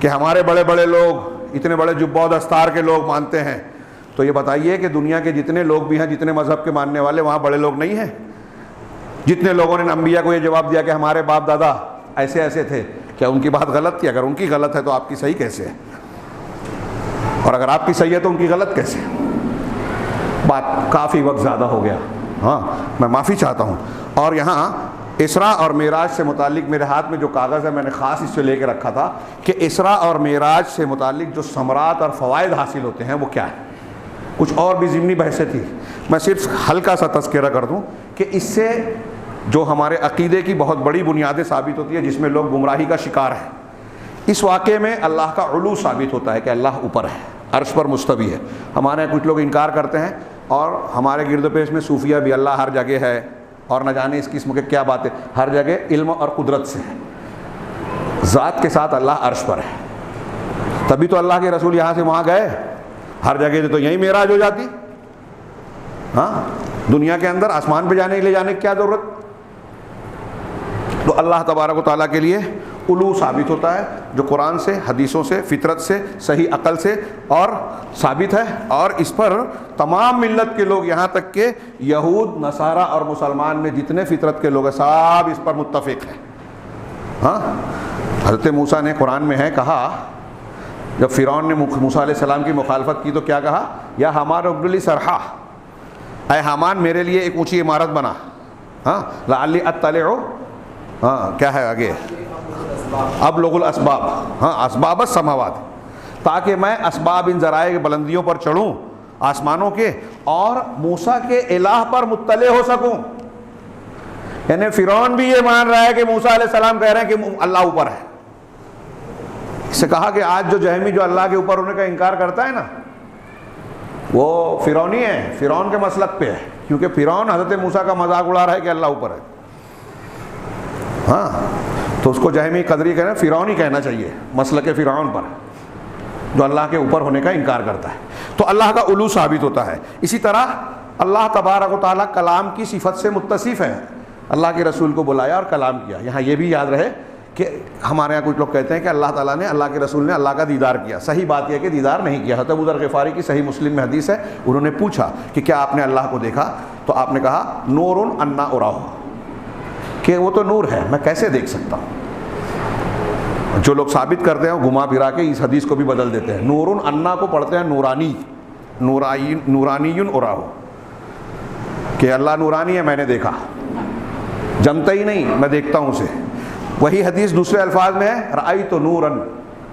Speaker 1: کہ ہمارے بڑے بڑے لوگ، اتنے بڑے جبہ و دستار کے لوگ مانتے ہیں، تو یہ بتائیے کہ دنیا کے جتنے لوگ بھی ہیں، جتنے مذہب کے ماننے والے، وہاں بڑے لوگ نہیں ہیں؟ جتنے لوگوں نے انبیاء کو یہ جواب دیا کہ ہمارے باپ دادا ایسے ایسے تھے، کیا ان کی بات غلط تھی؟ اگر ان کی غلط ہے تو آپ کی صحیح کیسے ہے؟ اور اگر آپ کی صحیح ہے تو ان کی غلط کیسے؟ بات کافی وقت زیادہ ہو گیا، ہاں میں معافی چاہتا ہوں. اور یہاں اسراء اور معراج سے متعلق میرے ہاتھ میں جو کاغذ ہے میں نے خاص اس سے لے کے رکھا تھا کہ اسراء اور معراج سے متعلق جو ثمرات اور فوائد حاصل ہوتے ہیں وہ کیا ہے. کچھ اور بھی ضمنی بحثیں تھی، میں صرف ہلکا سا تذکرہ کر دوں کہ اس سے جو ہمارے عقیدے کی بہت بڑی بنیادیں ثابت ہوتی ہے، جس میں لوگ گمراہی کا شکار ہیں۔ اس واقعے میں اللہ کا علو ثابت ہوتا ہے کہ اللہ اوپر ہے، عرش پر مستوی ہے۔ ہمارے یہاں کچھ لوگ انکار کرتے ہیں، اور ہمارے گرد و پیش میں صوفیہ بھی اللہ ہر جگہ ہے اور نہ جانے اس قسم کے کیا باتیں، ہر جگہ علم اور قدرت سے ہے۔ ذات کے ساتھ اللہ عرش پر ہے، تبھی تو اللہ کے رسول یہاں سے وہاں گئے، ہر جگہ سے تو یہیں معراج ہو جاتی۔ ہاں، دنیا کے اندر آسمان پہ جانے لے جانے کی کیا ضرورت؟ تو اللہ تبارک و تعالیٰ کے لیے علو ثابت ہوتا ہے، جو قرآن سے، حدیثوں سے، فطرت سے، صحیح عقل سے اور ثابت ہے، اور اس پر تمام ملت کے لوگ، یہاں تک کہ یہود، نصارہ اور مسلمان میں جتنے فطرت کے لوگ ہیں سب اس پر متفق ہیں۔ ہاں، حضرت موسیٰ نے قرآن میں ہے کہا، جب فرعون نے موسیٰ علیہ السلام کی مخالفت کی تو کیا کہا؟ یا حامان ابن لی صرحا، اے حامان میرے لیے ایک اونچی عمارت بنا، ہاں، لعلی اطلع، ہاں کیا ہے آگے، ابلغ الاسباب، ہاں اسباب السماوات، تاکہ میں اسباب ان ذرائع بلندیوں پر چڑھوں آسمانوں کے، اور موسیٰ کے الہ پر مطلع ہو سکوں۔ یعنی فرعون بھی یہ مان رہا ہے کہ موسیٰ علیہ السلام کہہ رہے ہیں کہ اللہ اوپر ہے۔ اس سے کہا کہ آج جو جہمی جو اللہ کے اوپر ہونے کا انکار کرتا ہے نا، وہ فرعونی ہے، فرعون کے مسلک پہ ہے، کیونکہ فرعون حضرت موسیٰ کا مذاق اڑا رہا ہے کہ اللہ اوپر ہے۔ ہاں، تو اس کو جہمی قدری کہنا، فرعونی کہنا چاہیے، مسلک فرعون پر، جو اللہ کے اوپر ہونے کا انکار کرتا ہے۔ تو اللہ کا علو ثابت ہوتا ہے۔ اسی طرح اللہ تبارک و تعالیٰ کلام کی صفت سے متصف ہے، اللہ کے رسول کو بلایا اور کلام کیا۔ یہاں یہ بھی یاد رہے کہ ہمارے یہاں کچھ لوگ کہتے ہیں کہ اللہ تعالیٰ نے، اللہ کے رسول نے اللہ کا دیدار کیا۔ صحیح بات یہ ہے کہ دیدار نہیں کیا۔ حضرت ابو ذر غفاری کی صحیح مسلم میں حدیث ہے، انہوں نے پوچھا کہ کیا آپ نے اللہ کو دیکھا؟ تو آپ نے کہا نور انا اراہ، کہ وہ تو نور ہے، میں کیسے دیکھ سکتا ہوں۔ جو لوگ ثابت کرتے ہیں گھما پھرا کے اس حدیث کو بھی بدل دیتے ہیں، نور انا کو پڑھتے ہیں نورانی، نورانی اراہ، کہ اللہ نورانی ہے، میں نے دیکھا، جمتا ہی نہیں، میں دیکھتا ہوں اسے۔ وہی حدیث دوسرے الفاظ میں ہے رأیت نورا،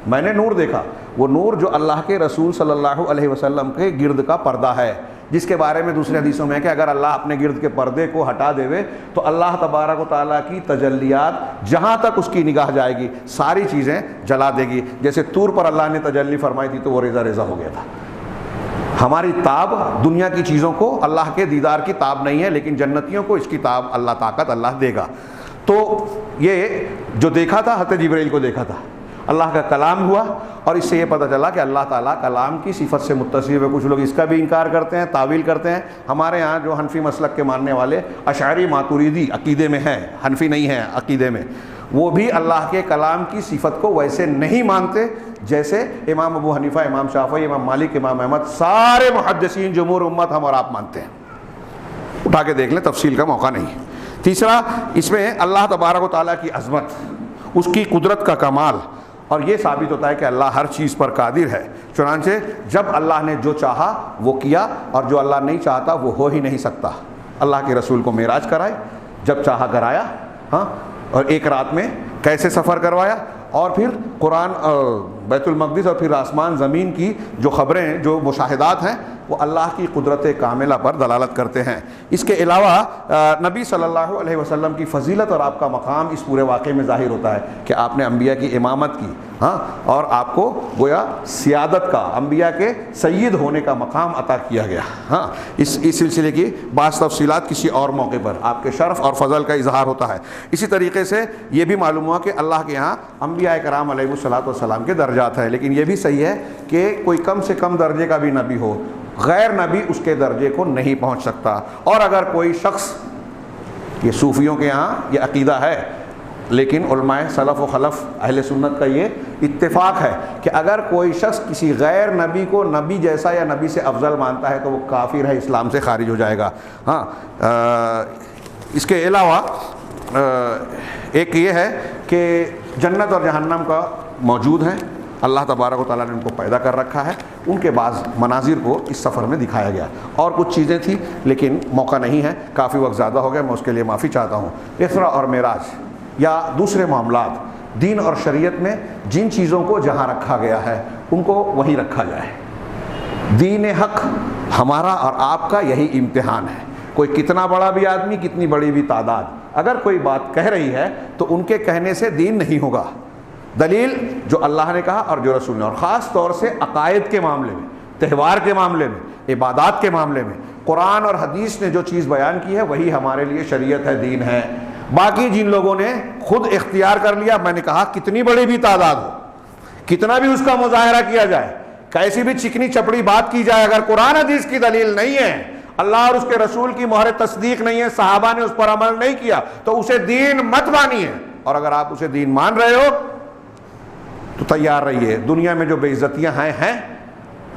Speaker 1: میں نے نور دیکھا۔ وہ نور جو اللہ کے رسول صلی اللہ علیہ وسلم کے گرد کا پردہ ہے، جس کے بارے میں دوسرے حدیثوں میں ہے کہ اگر اللہ اپنے گرد کے پردے کو ہٹا دے تو اللہ تبارک و تعالیٰ کی تجلیات جہاں تک اس کی نگاہ جائے گی ساری چیزیں جلا دے گی۔ جیسے طور پر اللہ نے تجلی فرمائی تھی تو وہ ریزہ ریزہ ہو گیا تھا۔ ہماری تاب دنیا کی چیزوں کو اللہ کے دیدار کی تاب نہیں ہے، لیکن جنتیوں کو اس کی تاب اللہ طاقت اللہ دے گا۔ تو یہ جو دیکھا تھا حضرت جبرائیل کو دیکھا تھا، اللہ کا کلام ہوا، اور اس سے یہ پتہ چلا کہ اللہ تعالیٰ کلام کی صفت سے متصف ہے۔ کچھ لوگ اس کا بھی انکار کرتے ہیں، تعویل کرتے ہیں۔ ہمارے ہاں جو حنفی مسلک کے ماننے والے اشعری ماتوریدی عقیدے میں ہیں، حنفی نہیں ہیں عقیدے میں، وہ بھی اللہ کے کلام کی صفت کو ویسے نہیں مانتے جیسے امام ابو حنیفہ، امام شافعی، امام مالک، امام احمد، سارے محدثین جمہور امت ہم اور آپ مانتے ہیں۔ اٹھا کے دیکھ لیں، تفصیل کا موقع نہیں۔ تیسرا، اس میں اللہ تبارک و تعالیٰ کی عظمت، اس کی قدرت کا کمال، اور یہ ثابت ہوتا ہے کہ اللہ ہر چیز پر قادر ہے۔ چنانچہ جب اللہ نے جو چاہا وہ کیا، اور جو اللہ نہیں چاہتا وہ ہو ہی نہیں سکتا۔ اللہ کے رسول کو معراج کرائے، جب چاہا کرایا، ہاں، اور ایک رات میں کیسے سفر کروایا، اور پھر قرآن بیت المقدس اور پھر آسمان زمین کی جو خبریں، جو مشاہدات ہیں، وہ اللہ کی قدرت کاملہ پر دلالت کرتے ہیں۔ اس کے علاوہ نبی صلی اللہ علیہ وسلم کی فضیلت اور آپ کا مقام اس پورے واقعے میں ظاہر ہوتا ہے کہ آپ نے انبیاء کی امامت کی، ہاں، اور آپ کو گویا سیادت کا، انبیاء کے سید ہونے کا مقام عطا کیا گیا۔ ہاں، اس سلسلے کی بعض تفصیلات کسی اور موقع پر آپ کے شرف اور فضل کا اظہار ہوتا ہے۔ اسی طریقے سے یہ بھی معلوم ہوا کہ اللہ کے یہاں انبیاء کرام علیہ الصلوۃ والسلام کے درجات ہیں، لیکن یہ بھی صحیح ہے کہ کوئی کم سے کم درجے کا بھی نبی ہو، غیر نبی اس کے درجے کو نہیں پہنچ سکتا۔ اور اگر کوئی شخص، یہ صوفیوں کے یہاں یہ عقیدہ ہے، لیکن علماء سلف و خلف اہل سنت کا یہ اتفاق ہے کہ اگر کوئی شخص کسی غیر نبی کو نبی جیسا یا نبی سے افضل مانتا ہے تو وہ کافر ہے، اسلام سے خارج ہو جائے گا۔ ہاں، اس کے علاوہ ایک یہ ہے کہ جنت اور جہنم کا موجود ہے، اللہ تبارک و تعالیٰ نے ان کو پیدا کر رکھا ہے، ان کے بعض مناظر کو اس سفر میں دکھایا گیا۔ اور کچھ چیزیں تھیں لیکن موقع نہیں ہے، کافی وقت زیادہ ہو گیا، میں اس کے لیے معافی چاہتا ہوں۔ اسراء اور معراج یا دوسرے معاملات دین اور شریعت میں جن چیزوں کو جہاں رکھا گیا ہے ان کو وہیں رکھا جائے۔ دین حق ہمارا اور آپ کا یہی امتحان ہے کوئی کتنا بڑا بھی آدمی، کتنی بڑی بھی تعداد اگر کوئی بات کہہ رہی ہے تو ان کے کہنے سے دین نہیں ہوگا۔ دلیل جو اللہ نے کہا اور جو رسول نے، اور خاص طور سے عقائد کے معاملے میں، تہوار کے معاملے میں، عبادات کے معاملے میں قرآن اور حدیث نے جو چیز بیان کی ہے وہی ہمارے لیے شریعت ہے، دین ہے۔ باقی جن لوگوں نے خود اختیار کر لیا، میں نے کہا کتنی بڑی بھی تعداد ہو، کتنا بھی اس کا مظاہرہ کیا جائے، کیسی بھی چکنی چپڑی بات کی جائے، اگر قرآن حدیث کی دلیل نہیں ہے، اللہ اور اس کے رسول کی مہر تصدیق نہیں ہے، صحابہ نے اس پر عمل نہیں کیا، تو اسے دین مت مانیے۔ اور اگر آپ اسے دین مان رہے ہو تو تیار رہیے، دنیا میں جو بے عزتیاں ہیں،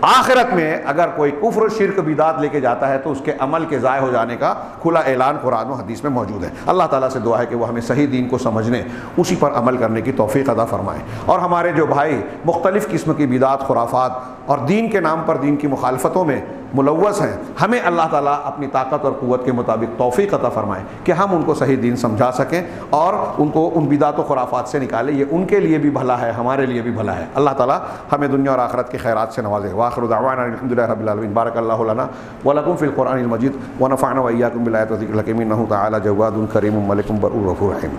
Speaker 1: آخرت میں اگر کوئی کفر شرک بدعت لے کے جاتا ہے تو اس کے عمل کے ضائع ہو جانے کا کھلا اعلان قرآن و حدیث میں موجود ہے۔ اللہ تعالیٰ سے دعا ہے کہ وہ ہمیں صحیح دین کو سمجھنے، اسی پر عمل کرنے کی توفیق عطا فرمائے، اور ہمارے جو بھائی مختلف قسم کی بدعت، خرافات اور دین کے نام پر دین کی مخالفتوں میں ملوث ہیں، ہمیں اللہ تعالیٰ اپنی طاقت اور قوت کے مطابق توفیق عطا فرمائے کہ ہم ان کو صحیح دین سمجھا سکیں اور ان کو ان بدعت و خرافات سے نکالیں۔ یہ ان کے لیے بھی بھلا ہے، ہمارے لیے بھی بھلا ہے۔ اللہ تعالیٰ ہمیں دنیا اور آخرت کے خیرات سے نوازے۔ وآخر دعوانا الحمدللہ رب العالمین۔ بارک اللہ لنا ولکم فی القرآن المجید ونفعنا وإیاکم بالآیات والذکر الحکیم، انہ تعالی جواد کریم ملک بر رحیم۔